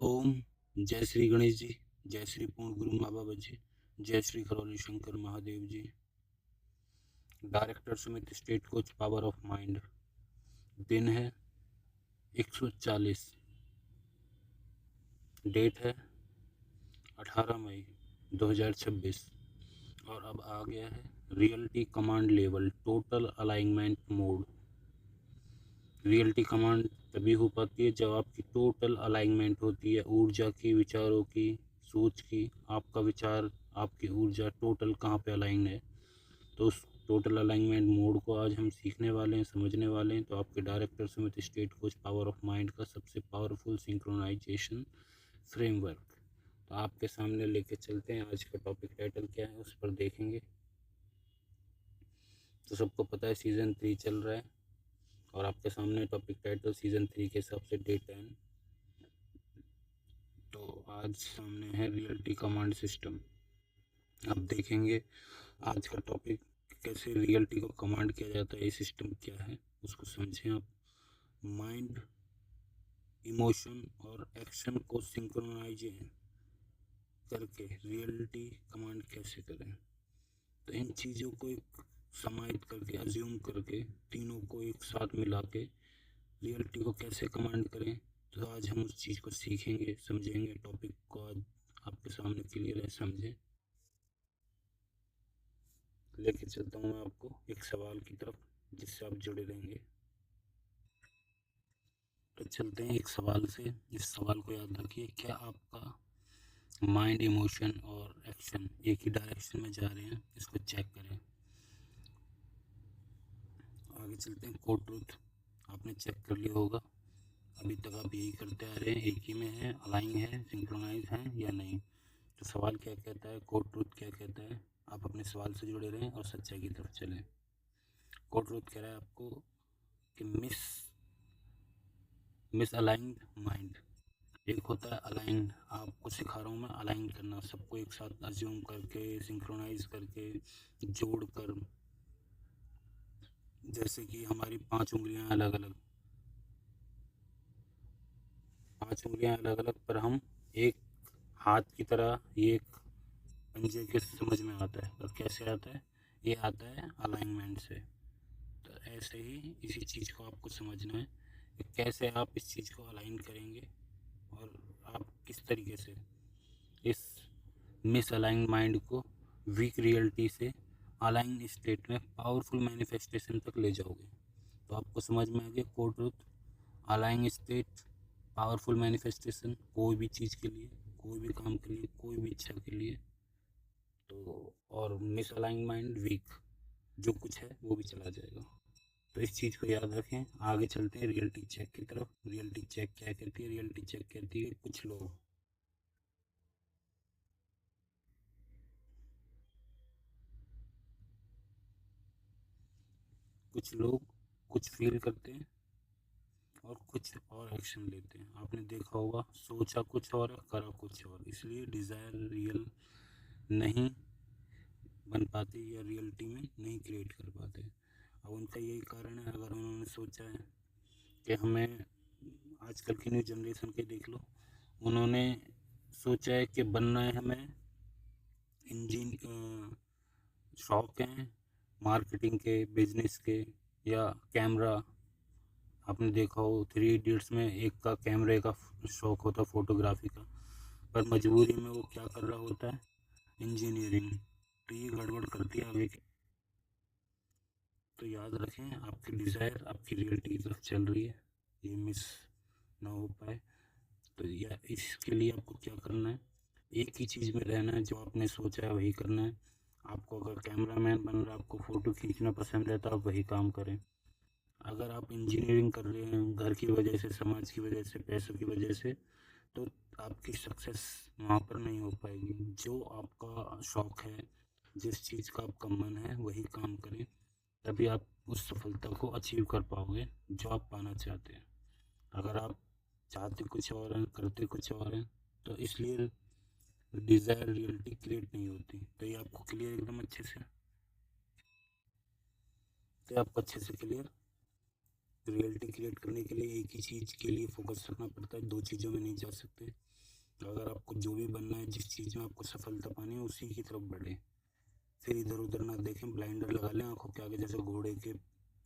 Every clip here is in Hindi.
ओम। जय श्री गणेश जी। जय श्री पूर्ण गुरु माँ बाबा जी। जय श्री खरौली शंकर महादेव जी। डायरेक्टर समिति state coach power of mind. दिन है 140। डेट है 18 मई 2026। और अब आ गया है reality command level total alignment mode. Reality command तभी हो पाती है जब आपकी टोटल अलाइनमेंट होती है ऊर्जा की, विचारों की, सोच की। आपका विचार, आपकी ऊर्जा टोटल कहाँ पे अलाइन है। तो उस टोटल अलाइनमेंट मोड को आज हम सीखने वाले हैं, समझने वाले हैं। तो आपके डायरेक्टर समिति state coach power of mind का सबसे पावरफुल सिंक्रोनाइजेशन फ्रेमवर्क तो आपके सामने लेके चलते हैं। आज का टॉपिक टाइटल क्या है उस पर देखेंगे। तो सबको पता है सीज़न 3 चल रहा है और आपके सामने टॉपिक टाइटल सीज़न 3 के हिसाब से डे 10। तो आज सामने है रियलिटी कमांड सिस्टम। अब देखेंगे आज का टॉपिक कैसे रियलिटी को कमांड किया जाता है, ये सिस्टम क्या है उसको समझें आप। माइंड, इमोशन और एक्शन को सिंक्रोनाइज करके रियलिटी कमांड कैसे करें। तो इन चीज़ों को एक समाहित करके, अज्यूम करके, तीनों को एक साथ मिला के रियलिटी को कैसे कमांड करें। तो आज हम उस चीज़ को सीखेंगे, समझेंगे। टॉपिक को आज आपके सामने क्लियर है, समझें। लेके चलता हूँ मैं आपको एक सवाल की तरफ जिससे आप जुड़े रहेंगे। तो चलते हैं एक सवाल से। इस सवाल को याद रखिए, क्या आपका माइंड, इमोशन और एक्शन एक ही डायरेक्शन में जा रहे हैं? इसको चेक करें। आगे चलते हैं। कोड ट्रूथ आपने चेक कर लिया होगा। अभी तक आप यही करते आ रहे हैं, एक ही में है, अलाइन है, सिंक्रोनाइज है या नहीं। तो सवाल क्या कहता है, कोड ट्रूथ क्या कहता है। आप अपने सवाल से जुड़े रहें और सच्चाई की तरफ चलें। कोड ट्रूथ कह रहा है आपको कि मिस अलाइंड माइंड। एक होता है अलाइन, आपको सिखा रहा हूँ मैं अलाइन करना, सबको एक साथ अज्यूम करके, सिंक्रोनाइज करके, जोड़ कर। जैसे कि हमारी 5 उंगलियां अलग अलग, 5 उंगलियां अलग अलग, पर हम एक हाथ की तरह, ये एक पंजे के समझ में आता है। और कैसे आता है? ये आता है अलाइनमेंट से। तो ऐसे ही इसी चीज़ को आपको समझना है कि कैसे आप इस चीज़ को अलाइन करेंगे और आप किस तरीके से इस मिस अलाइन माइंड को वीक रियलिटी से अलाइन स्टेट में पावरफुल मैनिफेस्टेशन तक ले जाओगे। तो आपको समझ में आ गया code truth, align state, powerful manifestation. कोई भी चीज़ के लिए, कोई भी काम के लिए, कोई भी इच्छा के लिए। तो और मिस अलाइन माइंड वीक, जो कुछ है वो भी चला जाएगा। तो इस चीज़ को याद रखें। आगे चलते हैं रियलिटी चेक की तरफ। रियलिटी चेक क्या कहती है? रियलिटी चेक कहती है कुछ लोग कुछ फील करते हैं और कुछ और एक्शन लेते हैं। आपने देखा होगा, सोचा कुछ और है, करा कुछ और, इसलिए डिज़ायर रियल नहीं बन पाते या रियलिटी में नहीं क्रिएट कर पाते। अब उनका यही कारण है, अगर उन्होंने सोचा है कि हमें, आजकल की न्यू जनरेशन के देख लो, उन्होंने सोचा है कि बनना है हमें इंजीन, शौक हैं मार्केटिंग के, बिजनेस के, या कैमरा। आपने देखा हो 3 इडियट्स में एक का कैमरे का शौक होता, फोटोग्राफी का, पर मजबूरी में वो क्या कर रहा होता है, इंजीनियरिंग। तो ये गड़बड़ करती है आगे की। तो याद रखें, आपकी डिज़ायर आपकी रियलिटी की तरफ चल रही है, ये मिस ना हो पाए। तो या इसके लिए आपको क्या करना है, एक ही चीज़ में रहना है, जो आपने सोचा है वही करना है। आपको अगर कैमरामैन बन रहा है, आपको फ़ोटो खींचना पसंद है, तो आप वही काम करें। अगर आप इंजीनियरिंग कर रहे हैं घर की वजह से, समाज की वजह से, पैसों की वजह से, तो आपकी सक्सेस वहाँ पर नहीं हो पाएगी। जो आपका शौक है, जिस चीज़ का आपका मन है, वही काम करें। तभी आप उस सफलता को अचीव कर पाओगे जो आप पाना चाहते हैं। अगर आप चाहते कुछ और हैं, करते कुछ और हैं, तो इसलिए डिज़ायर रियलिटी क्रिएट नहीं होती। तो ये आपको क्लियर एकदम अच्छे से, तो आपको अच्छे से क्लियर। रियलिटी क्रिएट करने के लिए एक ही चीज़ के लिए फोकस रखना पड़ता है, दो चीज़ों में नहीं जा सकते। अगर आपको जो भी बनना है, जिस चीज़ में आपको सफलता पानी है, उसी की तरफ बढ़े। फिर इधर उधर ना देखें, ब्लाइंडर लगा लें आंखों के आगे, जैसे घोड़े के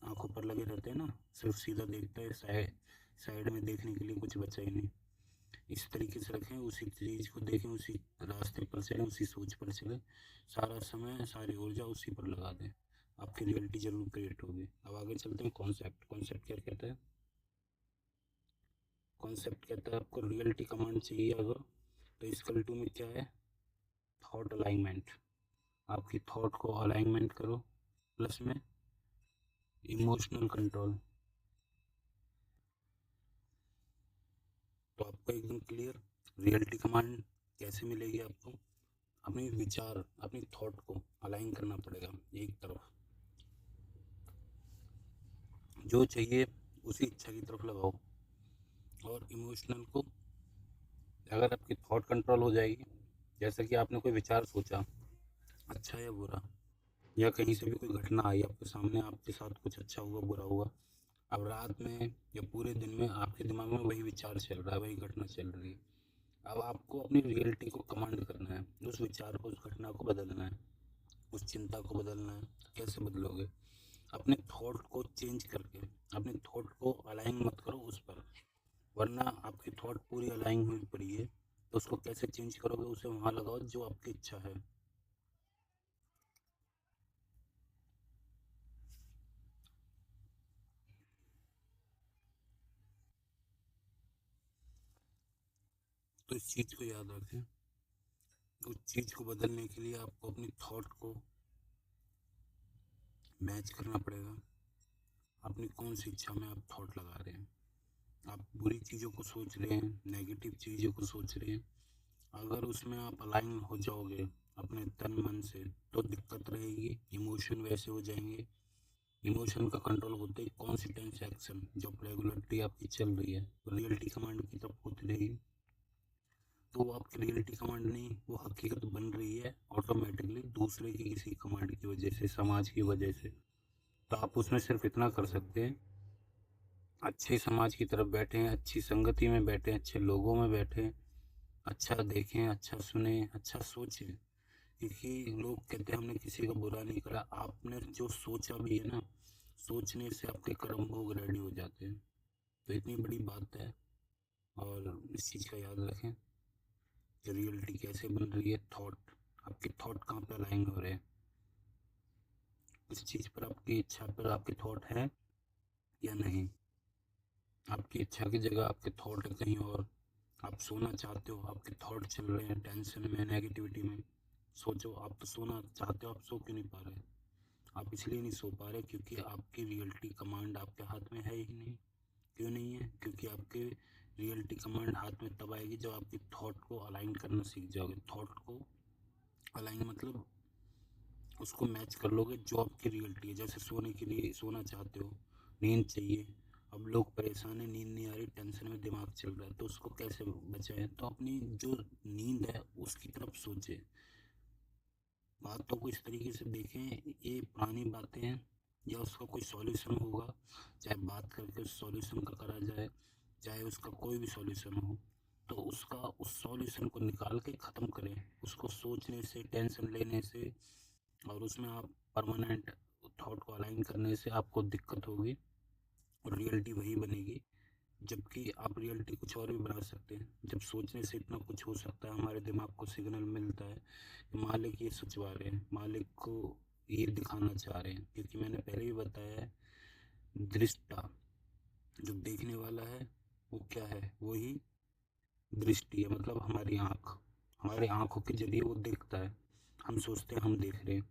आंखों पर लगे रहते हैं ना, सिर्फ सीधा देखता है, साइड में देखने के लिए कुछ बचा ही नहीं। इस तरीके से रखें, उसी चीज़ को देखें, उसी रास्ते पर चलें, उसी सोच पर चलें, सारा समय सारी ऊर्जा उसी पर लगा दें, आपकी रियलिटी जरूर क्रिएट होगी। अब आगे चलते हैं। कॉन्सेप्ट क्या कहता है? कॉन्सेप्ट कहता है आपको रियलिटी कमांड चाहिए अगर, तो इसकल टू में क्या है? Thought alignment. आपकी थॉट को अलाइनमेंट करो, प्लस में इमोशनल कंट्रोल। तो आपको एकदम क्लियर रियलिटी कमांड कैसे मिलेगी आपको? अपने विचार, अपनी थॉट को अलाइन करना पड़ेगा एक तरफ, जो चाहिए उसी इच्छा की तरफ लगाओ। और इमोशनल को, अगर आपकी थॉट कंट्रोल हो जाएगी, जैसे कि आपने कोई विचार सोचा, अच्छा या बुरा, या कहीं से भी कोई घटना आई आपके सामने, आपके साथ कुछ अच्छा हुआ बुरा हुआ, अब रात में या पूरे दिन में आपके दिमाग में वही विचार चल रहा है, वही घटना चल रही है। अब आपको अपनी रियलिटी को कमांड करना है, उस विचार को, उस घटना को बदलना है, उस चिंता को बदलना है। कैसे बदलोगे? अपने थॉट को चेंज करके, अपने थॉट को अलाइन मत करो उस पर, वरना आपकी थॉट पूरी अलाइन हुई पड़ी है, तो उसको कैसे चेंज करोगे? उसे वहाँ लगाओ जो आपकी इच्छा है। तो इस चीज़ को याद रखें, उस चीज़ को बदलने के लिए आपको अपनी थॉट को मैच करना पड़ेगा। अपनी कौन सी इच्छा में आप थॉट लगा रहे हैं? आप बुरी चीज़ों को सोच रहे हैं, नेगेटिव चीज़ों को सोच रहे हैं, अगर उसमें आप अलाइन हो जाओगे अपने तन मन से, तो दिक्कत रहेगी, इमोशन वैसे हो जाएंगे। इमोशन का कंट्रोल होते ही कॉन्सिस्टेंस एक्शन, जो रेगुलरिटी आपकी चल रही है, रियलिटी कमांड की तरफ होती रहेगी। तो वो आपकी रियलिटी कमांड नहीं, वो हकीकत बन रही है ऑटोमेटिकली, दूसरे की किसी कमांड की वजह से, समाज की वजह से। तो आप उसमें सिर्फ इतना कर सकते हैं, अच्छे समाज की तरफ बैठें, अच्छी संगति में बैठें, अच्छे लोगों में बैठें, अच्छा देखें, अच्छा सुने, अच्छा सोचें। क्योंकि लोग कहते हैं हमने किसी का बुरा नहीं करा, आपने जो सोचा भी है ना, सोचने से आपके कर्म भोग रेडी हो जाते हैं। तो इतनी बड़ी बात है, और इस चीज़ का याद रखें कि रियलिटी कैसे बन रही है। थॉट, आपके थॉट कहाँ पे अलाइन हो रहे हैं, इस चीज़ पर, आपकी इच्छा पर आपके थॉट है या नहीं। आपकी इच्छा की जगह आपके थॉट है कहीं और, आप सोना चाहते हो, आपके थॉट चल रहे हैं टेंशन में, नेगेटिविटी में। सोचो, आप तो सोना चाहते हो, आप सो क्यों नहीं पा रहे? आप इसलिए नहीं सो पा रहे क्योंकि आपकी रियलिटी कमांड आपके हाथ में है ही नहीं। क्यों नहीं है? क्योंकि आपके रियलिटी कमांड हाथ में तब आएगी जब आपकी थॉट को अलाइन करना सीख जाओगे। थॉट को अलाइन मतलब उसको मैच कर लोगे जो आपकी रियलिटी है। जैसे सोने के लिए सोना चाहते हो, नींद चाहिए, अब लोग परेशान है, नींद नहीं आ रही, टेंशन में दिमाग चल रहा है, तो उसको कैसे बचाएं? तो अपनी जो नींद है उसकी तरफ सोचे, बातों को इस तरीके से देखें, ये पुरानी बातें हैं या उसका कोई सॉल्यूशन होगा, चाहे बात करके उस सॉल्यूशन का करा जाए, चाहे उसका कोई भी सॉल्यूशन हो, तो उसका उस सॉल्यूशन को निकाल के ख़त्म करें। उसको सोचने से, टेंशन लेने से, और उसमें आप परमानेंट थॉट को अलाइन करने से आपको दिक्कत होगी, और रियलिटी वही बनेगी। जबकि आप रियलिटी कुछ और भी बना सकते हैं। जब सोचने से इतना कुछ हो सकता है, हमारे दिमाग को सिग्नल मिलता है कि मालिक ये सोचवा रहे हैं, मालिक को ये दिखाना चाह रहे हैं। क्योंकि मैंने पहले भी बताया है, दृष्टा, जो देखने वाला है, वो क्या है? वही दृष्टि है, मतलब हमारी आँख, हमारी आँखों के जरिए वो देखता है। हम सोचते हैं हम देख रहे हैं,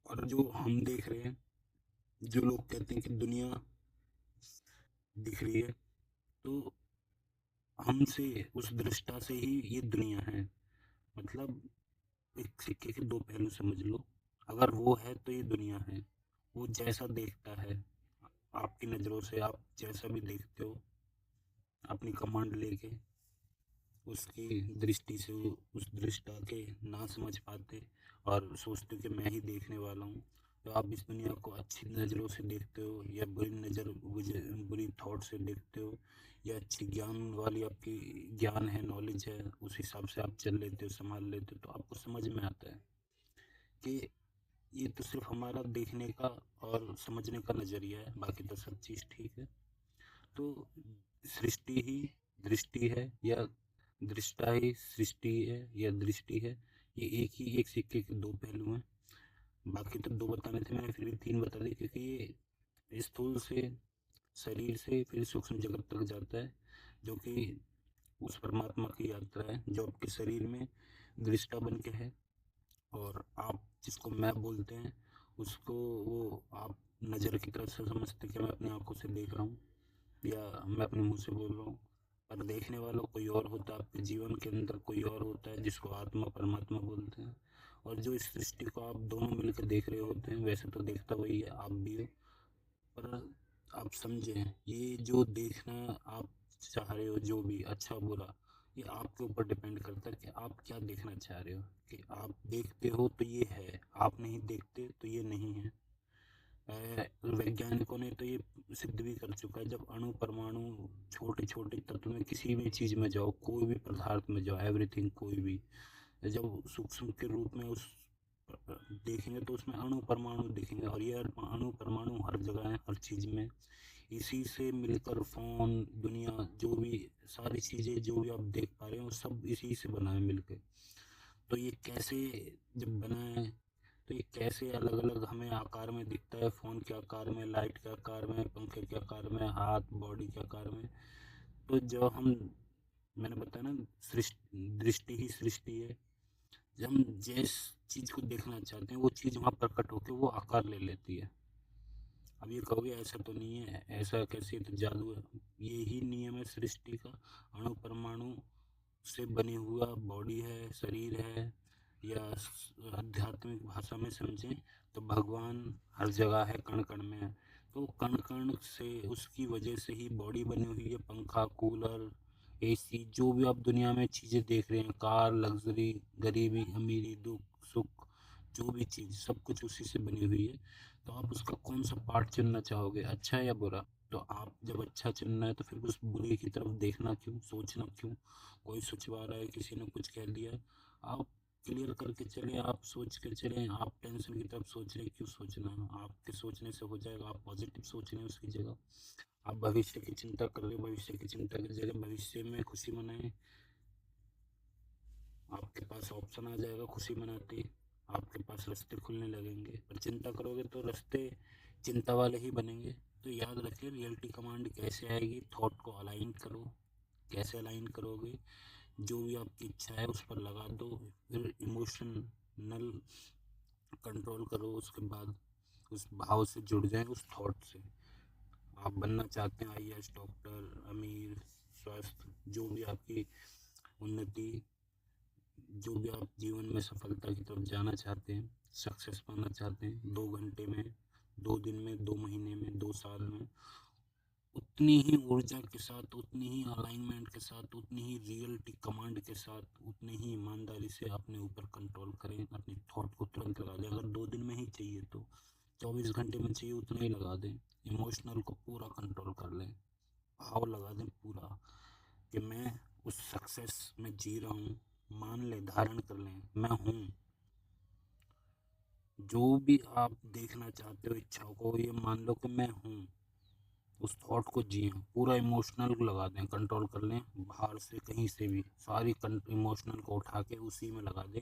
और जो हम देख रहे हैं, जो लोग कहते हैं कि दुनिया दिख रही है, तो हमसे, उस दृष्टा से ही ये दुनिया है। मतलब एक सिक्के के दो पहलू समझ लो, अगर वो है तो ये दुनिया है। वो जैसा देखता है, आपकी नज़रों से आप जैसा भी देखते हो, अपनी कमांड लेके, उसकी दृष्टि से उस दृष्टा के ना समझ पाते, और सोचते कि मैं ही देखने वाला हूँ, तो आप इस दुनिया को अच्छी नज़रों से देखते हो या बुरी थॉट से देखते हो, या अच्छी ज्ञान वाली आपकी ज्ञान है, नॉलेज है, उस हिसाब से आप चल लेते हो, संभाल लेते हो, तो आपको समझ में आता है कि ये तो सिर्फ हमारा देखने का और समझने का नज़रिया है, बाकी तो सब चीज़ ठीक है। तो सृष्टि ही दृष्टि है या दृष्टा ही सृष्टि है या दृष्टि है, ये एक सिक्के के दो पहलू हैं। बाकी तो दो बताने थे, मैंने फिर भी तीन बता दी, क्योंकि ये स्थूल से शरीर से फिर सूक्ष्म जगत तक जाता है, जो कि उस परमात्मा की यात्रा है जो आपके शरीर में दृष्टा बन के है। और आप जिसको मैं बोलते हैं उसको वो आप नज़र की तरफ से समझते कि मैं अपनी आंखों से देख रहा हूँ या मैं अपने मुंह से बोल रहा हूँ, पर देखने वाला कोई और होता है, आपके जीवन के अंदर कोई और होता है जिसको आत्मा परमात्मा बोलते हैं। और जो इस सृष्टि को आप दोनों मिलकर देख रहे होते हैं, वैसे तो देखता वही है, आप भी हो, पर आप समझें ये जो देखना आप चाह रहे हो, जो भी अच्छा बुरा, ये आपके ऊपर डिपेंड करता है कि आप क्या देखना चाह रहे हो। कि आप देखते हो तो ये है, आप नहीं देखते तो ये नहीं है। वैज्ञानिकों ने तो ये सिद्ध भी कर चुका है, जब अणु परमाणु छोटे छोटे तत्व में किसी भी चीज़ में जाओ, कोई भी पदार्थ में जाओ, एवरीथिंग कोई भी, जब सूक्ष्म के रूप में उस देखेंगे तो उसमें अणु परमाणु दिखेंगे, और ये अणु परमाणु हर जगह है, हर चीज़ में। इसी से मिलकर फ़ोन, दुनिया, जो भी सारी चीज़ें जो भी आप देख पा रहे हो सब इसी से बना है मिलके। तो ये कैसे जब बना है, तो ये कैसे अलग अलग हमें आकार में दिखता है, फ़ोन के आकार में, लाइट के आकार में, पंखे के आकार में, हाथ बॉडी के आकार में। तो जो हम, मैंने बताया ना, दृष्टि ही सृष्टि है। जब हम जिस चीज़ को देखना चाहते हैं वो चीज़ वहाँ प्रकट होकर वो आकार ले लेती है। अब ये कहोगे ऐसा तो नहीं है, ऐसा कैसे, तो जादू है। ये ही नियम है सृष्टि का। अणु परमाणु से बनी हुआ बॉडी है, शरीर है, या आध्यात्मिक भाषा में समझें तो भगवान हर जगह है, कण कण में है। तो कण कण से उसकी वजह से ही बॉडी बनी हुई है, पंखा, कूलर, एसी, जो भी आप दुनिया में चीज़ें देख रहे हैं, कार, लग्जरी, गरीबी, अमीरी, दुख सुख, जो भी चीज़, सब कुछ उसी से बनी हुई है। तो आप उसका कौन सा पार्ट चुनना चाहोगे, अच्छा या बुरा? तो आप जब अच्छा चुनना है तो फिर उस बुरे की तरफ देखना क्यों, सोचना क्यों? कोई सोचवा रहा है, किसी ने कुछ कह दिया, आप क्लियर करके चले, आप सोच के चले। आप टेंशन की तरफ सोच रहे, क्यों सोचना? आपके सोचने से हो जाएगा, आप पॉजिटिव सोच रहे हैं उसकी जगह। आप भविष्य की चिंता कर रहे हो, भविष्य की चिंता की जगह भविष्य में खुशी मनाएं। आपके पास ऑप्शन आ जाएगा खुशी मनाते, आपके पास रास्ते खुलने लगेंगे। पर चिंता करोगे तो रास्ते चिंता वाले ही बनेंगे। तो याद रखिए, रियलिटी कमांड कैसे आएगी, थॉट को अलाइन करो। कैसे अलाइन करोगे? जो भी आपकी इच्छा है उस पर लगा दो, फिर इमोशनल कंट्रोल करो, उसके बाद उस भाव से जुड़ जाए, उस थॉट से। आप बनना चाहते हैं आईएएस, डॉक्टर, अमीर, स्वस्थ, जो भी आपकी उन्नति, जो भी आप जीवन में सफलता की तरफ जाना चाहते हैं, सक्सेस पाना चाहते हैं, 2 घंटे में, 2 दिन में, 2 महीने में, 2 साल में, उतनी ही ऊर्जा के साथ, उतनी ही अलाइनमेंट के साथ, उतनी ही रियलिटी कमांड के साथ, उतनी ही ईमानदारी से अपने ऊपर कंट्रोल करें, अपने थॉट को तुरंत लगा दें। अगर 2 दिन में ही चाहिए तो 24 घंटे में चाहिए, उतना ही लगा दें। इमोशनल को पूरा कंट्रोल कर लें, भाव लगा दें पूरा कि मैं उस सक्सेस में जी रहा हूँ। मान लें, धारण कर लें, मैं हूँ। जो भी आप देखना चाहते हो, इच्छाओं को, ये मान लो कि मैं हूँ। उस थॉट को जिए, पूरा इमोशनल को लगा दें, कंट्रोल कर लें, बाहर से कहीं से भी सारी इमोशनल को उठा के उसी में लगा दें।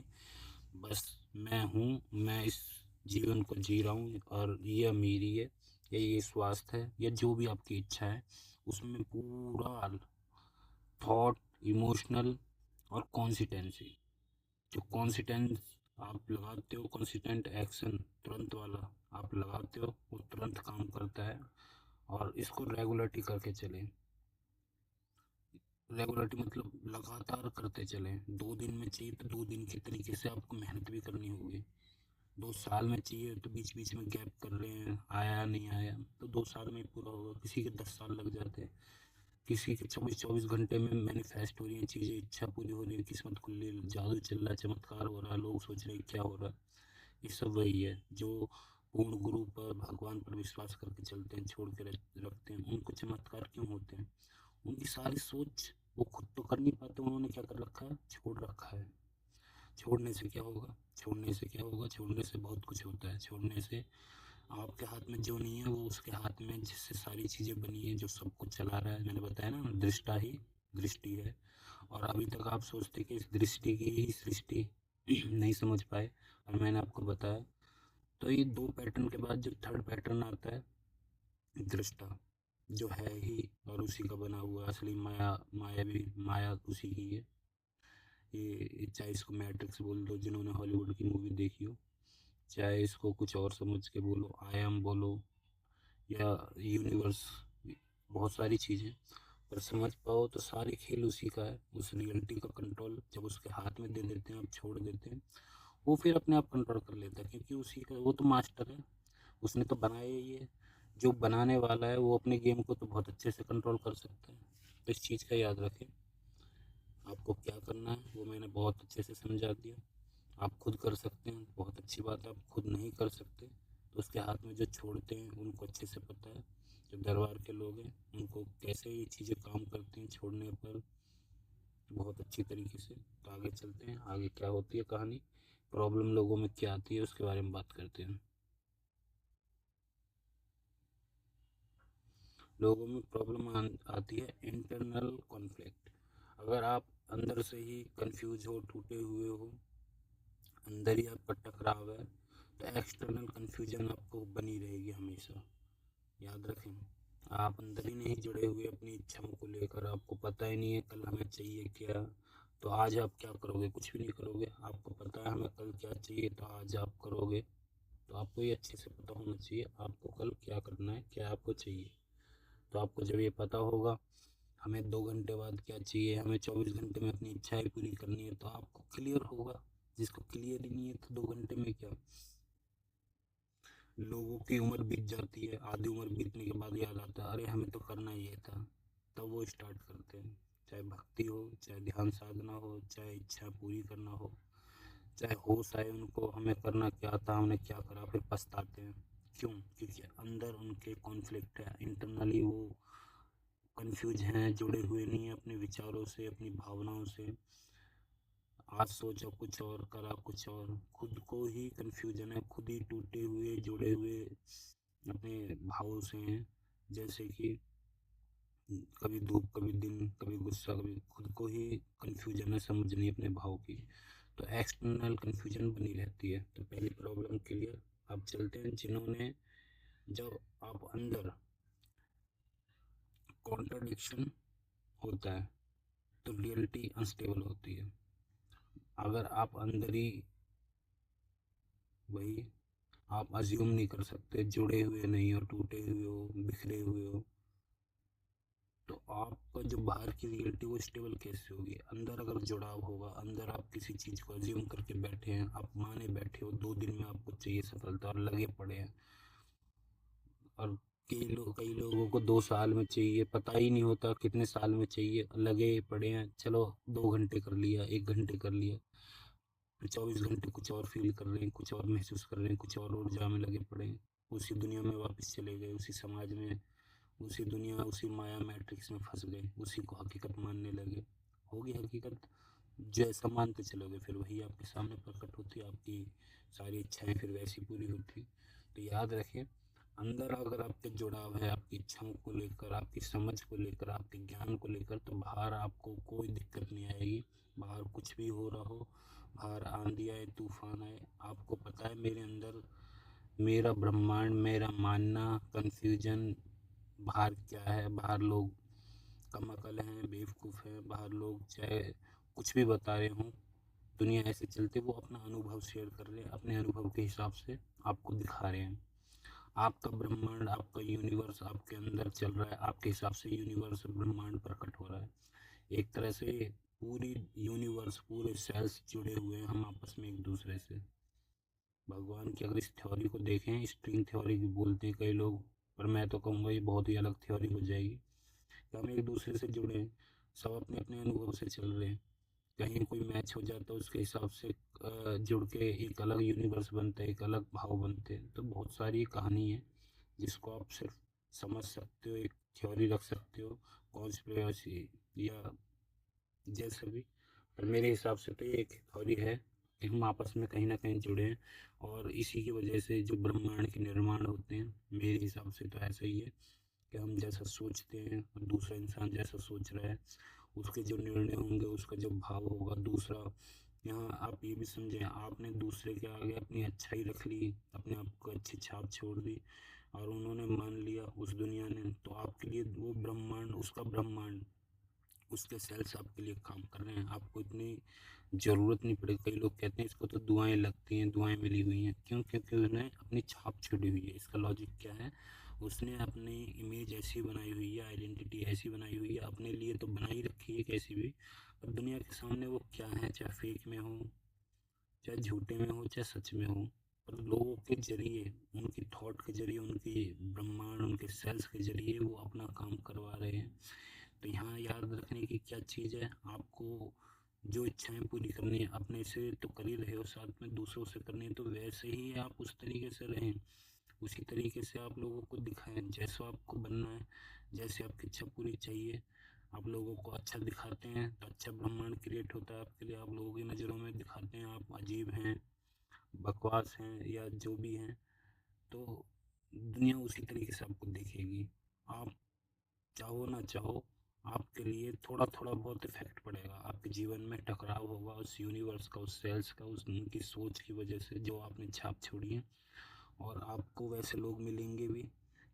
बस मैं हूँ, मैं इस जीवन को जी रहा हूँ, और ये अमीरी है या ये स्वास्थ्य है या जो भी आपकी इच्छा है, उसमें पूरा थॉट, इमोशनल और कॉन्सिटेंसी। जो कॉन्सिटेंस आप लगाते हो, कॉन्सिटेंट एक्शन तुरंत वाला आप लगाते हो, वो तुरंत काम करता है। और इसको रेगुलरिटी करके चलें। रेगुलरिटी मतलब लगातार करते चलें। 2 दिन में चाहिए तो 2 दिन के तरीके से आपको मेहनत भी करनी होगी। 2 साल में चाहिए तो बीच बीच में गैप कर रहे हैं, आया नहीं आया, तो 2 साल में ही पूरा होगा। किसी के 10 साल लग जाते हैं, किसी के 24 24 घंटे में मैनिफेस्ट हो रही हैं चीज़ें, इच्छा पूरी हो रही है, किस्मत खुल रही, जादू चल रहा है, चमत्कार हो रहा है, लोग सोच रहे हैं क्या हो रहा है। ये सब वही है जो पूर्ण गुरु पर, भगवान पर विश्वास करके चलते हैं, छोड़ के रखते हैं, उनको चमत्कार क्यों होते हैं? उनकी सारी सोच वो खुद तो कर नहीं पाते, उन्होंने क्या कर रखा है, छोड़ रखा है। छोड़ने से क्या होगा? छोड़ने से क्या होगा? छोड़ने से बहुत कुछ होता है। छोड़ने से आपके हाथ में जो नहीं है वो उसके हाथ में, जिससे सारी चीज़ें बनी है, जो सब कुछ चला रहा है। मैंने बताया ना, दृष्टा ही दृष्टि है। और अभी तक आप सोचते कि इस दृष्टि की ही सृष्टि नहीं समझ पाए, और मैंने आपको बताया। तो ये दो पैटर्न के बाद जो थर्ड पैटर्न आता है, दृष्टा, जो है ही और उसी का बना हुआ असली माया। माया भी माया उसी की है। ये चाहे इसको मैट्रिक्स बोल दो जिन्होंने हॉलीवुड की मूवी देखी हो, चाहे इसको कुछ और समझ के बोलो, आयाम बोलो या यूनिवर्स, बहुत सारी चीज़ें, पर समझ पाओ तो सारे खेल उसी का है। उस रियलिटी का कंट्रोल जब उसके हाथ में दे देते हैं, आप छोड़ देते हैं, वो फिर अपने आप कंट्रोल कर लेता है, क्योंकि उसी का वो तो मास्टर है, उसने तो बनाया ही है। जो बनाने वाला है वो अपने गेम को तो बहुत अच्छे से कंट्रोल कर सकता है। तो इस चीज़ का याद रखें। आपको क्या करना है वो मैंने बहुत अच्छे से समझा दिया। आप खुद कर सकते हैं, बहुत अच्छी बात है। आप खुद नहीं कर सकते तो उसके हाथ में जो छोड़ते हैं उनको अच्छे से पता है। जो दरबार के लोग हैं उनको कैसे ये चीज़ें काम करती हैं छोड़ने पर, बहुत अच्छी तरीके से। तो आगे चलते हैं, आगे क्या होती है कहानी, प्रॉब्लम लोगों में क्या आती है उसके बारे में बात करते हैं। लोगों में प्रॉब्लम आती है इंटरनल कॉन्फ्लिक्ट। अगर आप अंदर से ही कंफ्यूज हो, टूटे हुए हो, अंदर ही आपका टकराव है, तो एक्सटर्नल कन्फ्यूजन आपको बनी रहेगी हमेशा। याद रखें, आप अंदर ही नहीं जुड़े हुए अपनी इच्छाओं को लेकर, आपको पता ही नहीं है कल हमें चाहिए क्या, तो आज आप क्या करोगे? कुछ भी नहीं करोगे। आपको पता है हमें कल क्या चाहिए, तो आज आप करोगे। तो आपको ये अच्छे से पता होना चाहिए आपको कल क्या करना है, क्या आपको चाहिए। तो आपको जब ये पता होगा हमें 2 घंटे बाद क्या चाहिए, हमें 24 घंटे में अपनी इच्छाएं पूरी करनी है, तो आपको क्लियर होगा। जिसको क्लियर ही नहीं है तो 2 घंटे में क्या। लोगों की उम्र बीत जाती है, आधी उम्र बीतने के बाद याद आता है अरे हमें तो करना ये था, तब वो स्टार्ट करते हैं। चाहे भक्ति हो, चाहे ध्यान साधना हो, चाहे इच्छा पूरी करना हो, चाहे होश आए उनको हमें करना क्या था, हमने क्या करा, फिर पछताते हैं। क्यों? क्योंकि अंदर उनके कॉन्फ्लिक्ट है, इंटरनली वो कंफ्यूज हैं, जुड़े हुए नहीं है अपने विचारों से, अपनी भावनाओं से। आज सोचा कुछ और, करा कुछ और, खुद को ही कंफ्यूजन है, खुद ही टूटे हुए, जुड़े हुए अपने भावों से हैं। जैसे कि कभी धूप, कभी दिन, कभी गुस्सा, कभी खुद को ही कंफ्यूजन है, समझ नहीं अपने भाव की। तो एक्सटर्नल कंफ्यूजन बनी रहती है। तो पहली प्रॉब्लम क्लियर। अब चलते हैं जिन्होंने, जब आप अंदर कॉन्ट्रडिक्शन होता है तो रियलिटी अनस्टेबल होती है। अगर आप अंदर ही वही, आप अज्यूम नहीं कर सकते, जुड़े हुए नहीं हो, टूटे हुए हो, बिखरे हुए हो, तो आपका जो बाहर की रियलिटी वो स्टेबल कैसे होगी? अंदर अगर जुड़ाव होगा, अंदर आप किसी चीज़ को अज्यूम करके बैठे हैं, आप माने बैठे हो 2 दिन में आपको चाहिए सफलता और लगे पड़े हैं। और कई लोगों को 2 साल में चाहिए, पता ही नहीं होता कितने साल में चाहिए, लगे पड़े हैं। चलो 2 घंटे कर लिया, 1 घंटे कर लिया, फिर 24 घंटे कुछ और फील कर रहे हैं, कुछ और महसूस कर रहे हैं, कुछ और ऊर्जा में लगे पड़े हैं। उसी दुनिया में वापस चले गए, उसी समाज में, उसी दुनिया, उसी माया मैट्रिक्स में फंस गए, उसी को हकीकत मानने लगे। होगी हकीकत, जैसा मानते चलोगे फिर वही आपके सामने प्रकट होती है, आपकी सारी इच्छाएं फिर वैसी पूरी होती। तो याद रखें, अंदर अगर आपके जुड़ाव है, आपकी इच्छाओं को लेकर, आपकी समझ को लेकर, आपके ज्ञान को लेकर, तो बाहर आपको कोई दिक्कत नहीं आएगी। बाहर कुछ भी हो रहा हो, बाहर आंधी आए, तूफान आए, आपको पता है मेरे अंदर मेरा ब्रह्मांड, मेरा मानना, कन्फ्यूजन, बाहर क्या है, बाहर लोग कम-अकल हैं, बेवकूफ़ हैं, बाहर लोग चाहे कुछ भी बता रहे हों, दुनिया ऐसे चलती, वो अपना अनुभव शेयर कर रहे हैं, अपने अनुभव के हिसाब से आपको दिखा रहे हैं। आपका ब्रह्मांड, आपका यूनिवर्स आपके अंदर चल रहा है, आपके हिसाब से यूनिवर्स ब्रह्मांड प्रकट हो रहा है। एक तरह से पूरी यूनिवर्स, पूरे सेल्स जुड़े हुए हैं हम आपस में एक दूसरे से। भगवान की अगर इस थ्योरी को देखें, स्ट्रिंग थ्योरी भी बोलते हैं कई लोग, पर मैं तो कहूँगा ये बहुत ही अलग थ्योरी हो जाएगी। कि हम एक दूसरे से जुड़े हैं, सब अपने अपने अनुभव से चल रहे हैं। कहीं कोई मैच हो जाता है उसके हिसाब से जुड़ के एक अलग यूनिवर्स बनता है, एक अलग भाव बनते हैं। तो बहुत सारी कहानी है जिसको आप सिर्फ समझ सकते हो, एक थ्योरी रख सकते हो कॉन्स्पिरेसी या जैसे भी। पर मेरे हिसाब से तो ये एक थ्योरी है कि हम आपस में कहीं ना कहीं जुड़े हैं और इसी की वजह से जो ब्रह्मांड के निर्माण होते हैं, मेरे हिसाब से तो ऐसा ही है कि हम जैसा सोचते हैं और दूसरा इंसान जैसा सोच रहा है, उसके जो निर्णय होंगे, उसका जो भाव होगा दूसरा। यहाँ आप ये भी समझें, आपने दूसरे के आगे अपनी अच्छाई रख ली, अपने आप को अच्छी छाप छोड़ दी और उन्होंने मान लिया उस दुनिया ने, तो आपके लिए वो ब्रह्मांड, उसका ब्रह्मांड, उसके सेल्स आपके लिए काम कर रहे हैं। आपको इतनी ज़रूरत नहीं पड़ेगी। कई लोग कहते हैं इसको तो दुआएं लगती हैं, दुआएं मिली हुई हैं। क्यों? क्योंकि उसने अपनी छाप छोड़ी हुई है। इसका लॉजिक क्या है? उसने अपनी इमेज ऐसी बनाई हुई है, आइडेंटिटी ऐसी बनाई हुई है, अपने लिए तो बनाई रखी है कैसी भी, पर दुनिया के सामने वो क्या है, चाहे फेक में हो, चाहे झूठे में हो, चाहे सच में हो, पर लोगों के जरिए, उनकी थॉट के जरिए, उनकी ब्रह्मांड, उनके सेल्स के जरिए वो अपना काम करवा रहे हैं। तो यहाँ याद रखने की क्या चीज़ है, आपको जो इच्छाएं पूरी करनी है अपने से तो कर ही रहे हो, साथ में दूसरों से करनी है, तो वैसे ही आप उस तरीके से रहें, उसी तरीके से आप लोगों को दिखाएं जैसा आपको बनना है, जैसे आपकी इच्छा पूरी चाहिए। आप लोगों को अच्छा दिखाते हैं तो अच्छा ब्रह्मांड क्रिएट होता है आपके लिए। आप लोगों की नज़रों में दिखाते हैं आप अजीब हैं, बकवास हैं या जो भी हैं, तो दुनिया उसी तरीके से आपको देखेगी। आप चाहो ना चाहो, आपके लिए थोड़ा थोड़ा बहुत इफेक्ट पड़ेगा, आपके जीवन में टकराव होगा उस यूनिवर्स का, उस सेल्स का, उस उनकी सोच की वजह से जो आपने छाप छोड़ी है। और आपको वैसे लोग मिलेंगे भी।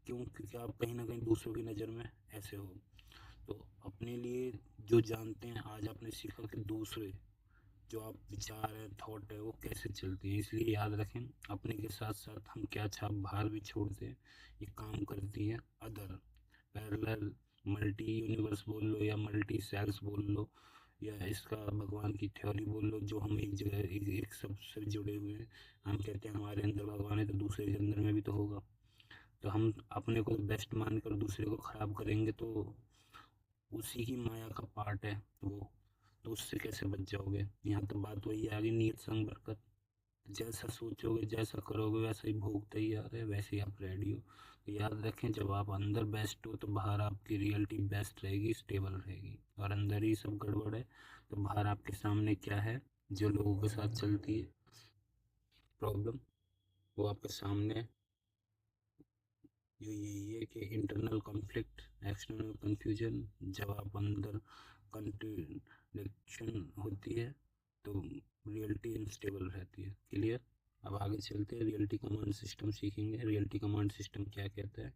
क्यों? क्योंकि आप कहीं ना कहीं दूसरों की नज़र में ऐसे हो। तो अपने लिए जो जानते हैं, आज आपने सीखा कि दूसरे जो आप विचार है, थॉट है, वो कैसे चलती है। इसलिए याद रखें, अपने के साथ साथ हम क्या छाप बाहर भी छोड़ते हैं, ये काम करती है अदर, पैरेलल, मल्टी यूनिवर्स बोल लो या मल्टी सेल्स बोल लो या इसका भगवान की थ्योरी बोल लो, जो हम एक जगह एक सबसे जुड़े हुए हैं। हम कहते हैं हमारे अंदर भगवान है तो दूसरे के अंदर में भी तो होगा। तो हम अपने को बेस्ट मानकर दूसरे को खराब करेंगे तो उसी की माया का पार्ट है वो, तो उससे कैसे बच जाओगे। यहाँ तो बात वही आ गई, नियत संग बरकत। जैसा सोचोगे, जैसा करोगे, वैसा ही भोग तैयार है, वैसे ही आप रेडी हो। तो याद रखें, जब आप अंदर बेस्ट हो तो बाहर आपकी रियलिटी बेस्ट रहेगी, स्टेबल रहेगी। और अंदर ही सब गड़बड़ है तो बाहर आपके सामने क्या है, जो लोगों के साथ चलती है प्रॉब्लम, वो आपके सामने जो यही है कि इंटरनल कॉन्फ्लिक्ट, एक्सटर्नल कन्फ्यूजन। जब आप अंदर कंट्रडिक्शन होती है तो रियलिटी अनस्टेबल रहती है। क्लियर? अब आगे चलते हैं, रियलिटी कमांड सिस्टम सीखेंगे। रियलिटी कमांड सिस्टम क्या कहता है?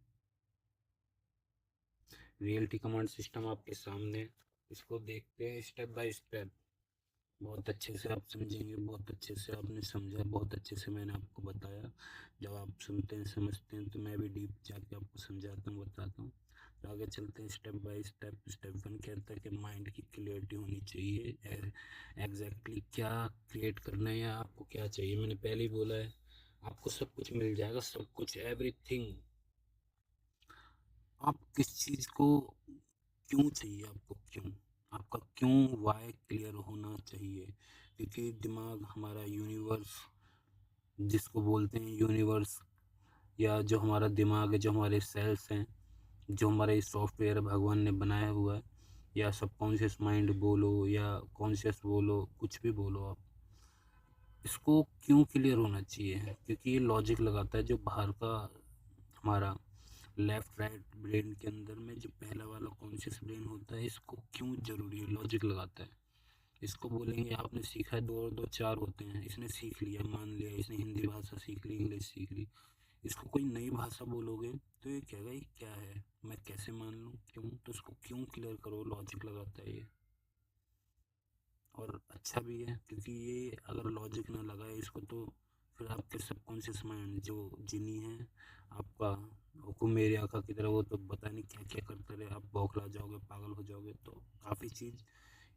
रियलिटी कमांड सिस्टम आपके सामने, इसको देखते हैं स्टेप बाय स्टेप। बहुत अच्छे से आप समझेंगे, बहुत अच्छे से आपने समझा, बहुत अच्छे से मैंने आपको बताया। जब आप सुनते हैं, समझते हैं, तो मैं भी डीप जाके आपको समझाता हूँ, बताता हूँ। तो आगे चलते हैं स्टेप बाय स्टेप। स्टेप 1 कहता है कि माइंड की क्लियरिटी होनी चाहिए। एग्जैक्टली क्या क्रिएट करना है या आपको क्या चाहिए। मैंने पहले ही बोला है, आपको सब कुछ मिल जाएगा, सब कुछ, एवरीथिंग। आप किस चीज़ को क्यों चाहिए, आपको क्यों, आपका क्यों, वाई क्लियर होना चाहिए। क्योंकि दिमाग हमारा यूनिवर्स, जिसको बोलते हैं यूनिवर्स, या जो हमारा दिमाग है, जो हमारे सेल्स हैं, जो हमारा सॉफ्टवेयर भगवान ने बनाया हुआ है, या सबकॉन्शियस माइंड बोलो या कॉन्शियस बोलो, कुछ भी बोलो आप, इसको क्यों क्लियर होना चाहिए। क्योंकि ये लॉजिक लगाता है, जो बाहर का हमारा लेफ्ट राइट ब्रेन के अंदर में जो पहला वाला कॉन्शियस ब्रेन होता है, इसको क्यों ज़रूरी है, लॉजिक लगाता है। इसको बोलेंगे आपने सीखा है, दो और दो चार होते हैं, इसने सीख लिया, मान लिया, इसने हिंदी भाषा सीख ली, इंग्लिश सीख ली। इसको कोई नई भाषा बोलोगे तो ये कहेगा ये क्या है, मैं कैसे मान लूँ, क्यों। तो इसको क्यों क्लियर करो, लॉजिक लगाता है ये। और अच्छा भी है, क्योंकि ये अगर लॉजिक ना लगाए इसको, तो फिर आपके सबकॉन्शियस माइंड जो जिनी है आपका, हुक्म मेरी आँखा की तरह, वो तो पता नहीं क्या क्या करते रहे, आप बौखला जाओगे, पागल हो जाओगे। तो काफ़ी चीज़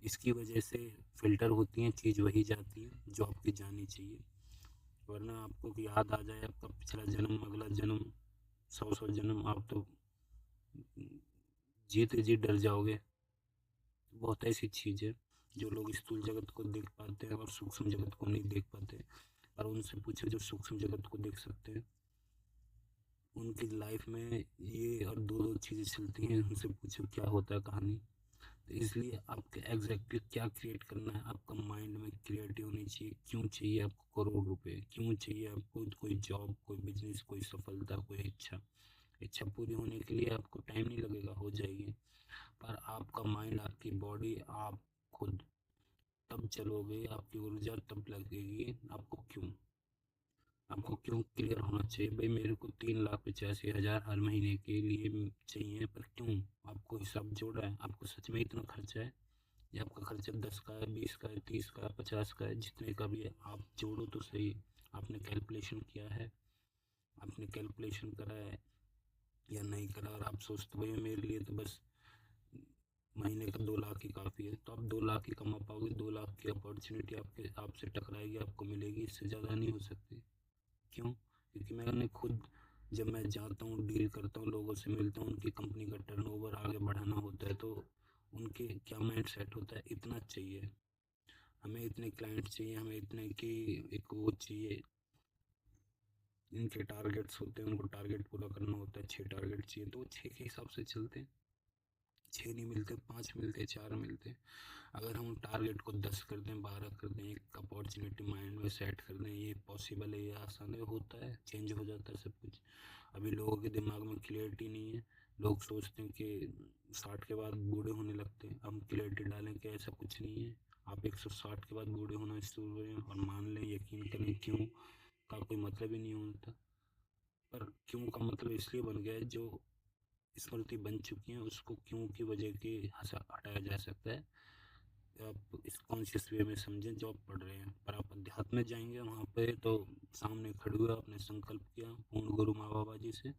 इसकी वजह से फिल्टर होती हैं, चीज़ वही जाती है जो आपकी जानी चाहिए। वरना आपको याद आ जाए आपका पिछला जन्म, अगला जन्म, 100 जन्म, आप तो जीते जी डर जाओगे। बहुत ऐसी चीज़ है। जो लोग स्थूल जगत को देख पाते हैं और सूक्ष्म जगत को नहीं देख पाते, और उनसे पूछे जो सूक्ष्म जगत को देख सकते हैं, उनकी लाइफ में ये और दो दो चीज़ें चलती हैं, उनसे पूछो क्या होता है कहानी। तो इसलिए आपको एग्जैक्टली क्या क्रिएट करना है, आपका माइंड में क्रिएटिव होनी चाहिए। क्यों चाहिए आपको करोड़ रुपए, क्यों चाहिए आपको कोई जॉब, कोई बिजनेस, कोई सफलता, कोई इच्छा। इच्छा पूरी होने के लिए आपको टाइम नहीं लगेगा, हो जाएगी, पर आपका माइंड, आपकी बॉडी, आप खुद तब चलोगे, आपकी ऊर्जा तब लगेगी। आपको क्यों क्लियर होना चाहिए भाई, मेरे को 3,85,000 हर महीने के लिए चाहिए, पर क्यों? आपको हिसाब जोड़ा है, आपको सच में इतना खर्चा है, या आपका खर्चा 10 का है, 20 का है, 30 का है, 50 का है, जितने का भी है, आप जोड़ो तो सही। आपने कैलकुलेशन किया है, आपने कैलकुलेशन करा है या नहीं करा, और आप सोचते भाई मेरे लिए तो बस महीने का 2 लाख ही काफ़ी है, तो आप 2 लाख ही कमा पाओगे। 2 लाख की अपॉर्चुनिटी आपसे टकराएगी, आपको मिलेगी, इससे ज़्यादा नहीं हो सकती। क्यों? क्योंकि मैंने खुद, जब मैं जाता हूँ, डील करता हूँ, लोगों से मिलता हूँ, उनकी कंपनी का टर्नओवर आगे बढ़ाना होता है, तो उनके क्या माइंड सेट होता है, इतना चाहिए हमें, इतने क्लाइंट चाहिए हमें, इतने की एक वो चाहिए, इनके टारगेट्स होते हैं, उनको टारगेट पूरा करना होता है, 6 टारगेट चाहिए, तो वो 6 के हिसाब से चलते हैं। 6 नहीं मिलते, 5 मिलते, 4 मिलते। अगर हम टारगेट को 10 कर दें, 12 कर दें, एक अपॉर्चुनिटी माइंड में सेट कर दें, ये पॉसिबल है, ये आसान है, होता है, चेंज हो जाता है सब कुछ। अभी लोगों के दिमाग में क्लियरिटी नहीं है, लोग सोचते हैं कि 60 के बाद बूढ़े होने लगते हैं। हम क्लियरिटी डालें कि ऐसा कुछ नहीं है, आप 160 के बाद बूढ़े होना शुरू हुए, और मान लें, यकीन करें, क्यों का कोई मतलब ही नहीं होता। पर क्यों का मतलब इसलिए बन गया है, जो स्मृति बन चुकी है उसको क्यों की वजह की हटाया जा सकता है। आप इस कॉन्शियस वे में समझें जो आप पढ़ रहे हैं, पर आप अध्यात्म में जाएंगे वहाँ पे तो सामने खड़े हुए आपने संकल्प किया पूर्ण गुरु माँ बाबा जी से,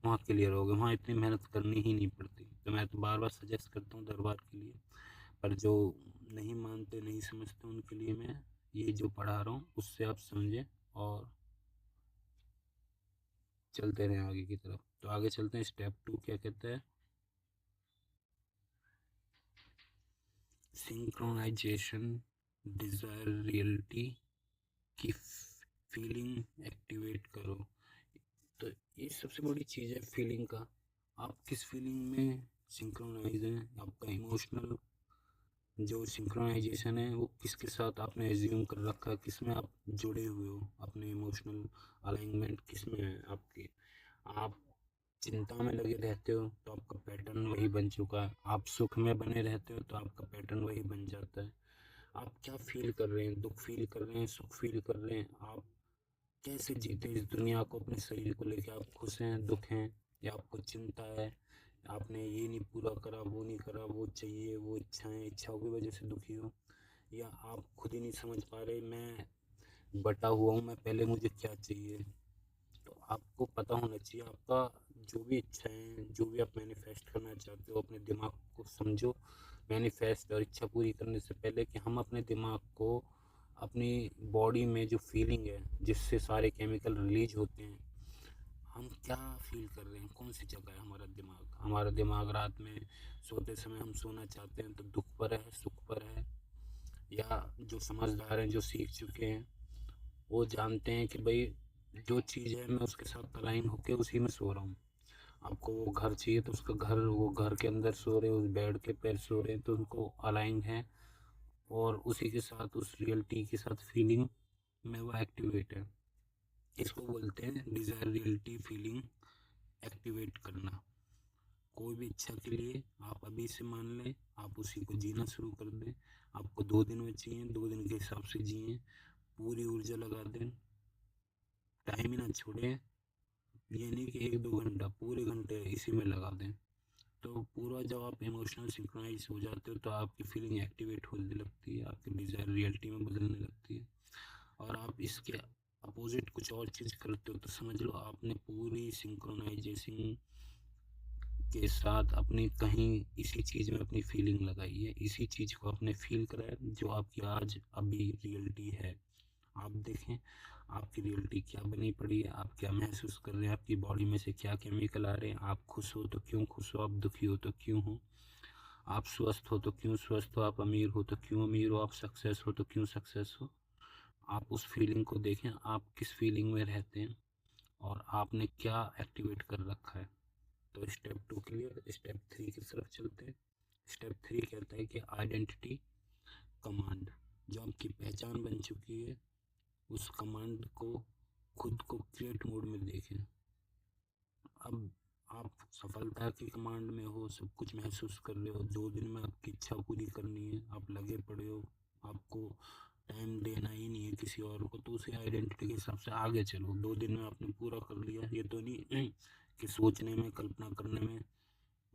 वहाँ क्लियर हो गए, वहाँ इतनी मेहनत करनी ही नहीं पड़ती। तो मैं तो बार बार सजेस्ट करता हूँ दरबार के लिए, पर जो नहीं मानते, नहीं समझते, उनके लिए मैं ये जो पढ़ा रहा हूँ उससे आप समझें और चलते रहें आगे की तरफ। तो आगे चलते हैं, स्टेप 2 क्या कहता है, सिंक्रोनाइजेशन, डिजायर रियलिटी की फीलिंग एक्टिवेट करो। तो ये सबसे बड़ी चीज़ है फीलिंग का, आप किस फीलिंग में सिंक्रोनाइज हैं, आपका इमोशनल जो सिंक्रोनाइजेशन है वो किसके साथ आपने एज्यूम कर रखा है, किस में आप जुड़े हुए हो, अपने इमोशनल अलाइनमेंट किस में है आपकी। आप चिंता में लगे रहते हो तो आपका पैटर्न वही बन चुका है, आप सुख में बने रहते हो तो आपका पैटर्न वही बन जाता है। आप क्या फील कर रहे हैं, दुख फील कर रहे हैं, सुख फील कर रहे हैं, आप कैसे जीते इस दुनिया को, अपने शरीर को लेकर आप खुश हैं, दुख हैं, या आपको चिंता है, आपने ये नहीं पूरा करा, वो नहीं करा, वो चाहिए, वो इच्छाएं, इच्छाओं की वजह से दुखी हो, या आप खुद ही नहीं समझ पा रहे मैं बटा हुआ हूँ, मैं पहले मुझे क्या चाहिए। तो आपको पता होना चाहिए आपका जो भी इच्छाएं, जो भी आप मैनिफेस्ट करना चाहते हो, अपने दिमाग को समझो। मैनिफेस्ट और इच्छा पूरी करने से पहले कि हम अपने दिमाग को, अपनी बॉडी में जो फीलिंग है जिससे सारे केमिकल रिलीज होते हैं, हम क्या फील कर रहे हैं, कौन सी जगह है हमारा दिमाग। हमारा दिमाग रात में सोते समय हम सोना चाहते हैं तो दुख पर है, सुख पर है, या जो समझदार हैं, जो सीख चुके हैं, वो जानते हैं कि भाई जो चीज़ है मैं उसके साथ अलाइन होके उसी में सो रहा हूँ। आपको वो घर चाहिए तो उसका घर, वो घर के अंदर सो रहे, उस बेड के पैर सो रहे, तो उनको अलाइन है, और उसी के साथ उस रियलिटी के साथ फीलिंग में वो एक्टिवेट है। इसको बोलते हैं डिजायर रियलिटी फीलिंग एक्टिवेट करना। कोई भी इच्छा के लिए आप अभी से मान लें, आप उसी को जीना शुरू कर दें। आपको 2 दिन में चाहिए, 2 दिन के हिसाब से जिए, पूरी ऊर्जा लगा दें, टाइम ही ना छोड़ें। ये नहीं कि 1-2 घंटा, पूरे घंटे इसी में लगा दें। तो पूरा जब आप इमोशनल सिंक्रोनाइज हो जाते हो तो आपकी फीलिंग एक्टिवेट होने लगती है, आपकी डिज़ायर रियलिटी में बदलने लगती है। और आप इसके अपोजिट कुछ और चीज़ करते हो तो समझ लो आपने पूरी सिंक्रोनाइजेशन के साथ अपनी कहीं इसी चीज़ में अपनी फीलिंग लगाई है, इसी चीज़ को आपने फील करा है जो आपकी आज अभी रियलिटी है। आप देखें आपकी रियलिटी क्या बनी पड़ी है, आप क्या महसूस कर रहे हैं, आपकी बॉडी में से क्या केमिकल आ रहे हैं, आप खुश हो तो क्यों खुश हो, आप दुखी हो तो क्यों हो, आप स्वस्थ हो तो क्यों स्वस्थ हो, आप अमीर हो तो क्यों अमीर हो, आप सक्सेस हो तो क्यों सक्सेस हो। आप उस फीलिंग को देखें, आप किस फीलिंग में रहते हैं और आपने क्या एक्टिवेट कर रखा है। तो स्टेप 2 क्लियर। स्टेप 3 की तरफ चलते हैं। स्टेप 3 कहता है कि आइडेंटिटी कमांड। जो आपकी पहचान बन चुकी है उस कमांड को खुद को क्रिएट मोड में देखें। अब आप सफलता की कमांड में हो, सब कुछ महसूस कर रहे हो, 2 दिन में आपकी इच्छा पूरी करनी है, आप लगे पड़े हो, आपको टाइम देना ही नहीं है किसी और को, तो उसी आइडेंटिटी के हिसाब से आगे चलो। 2 दिन में आपने पूरा कर लिया, ये तो नहीं कि सोचने में, कल्पना करने में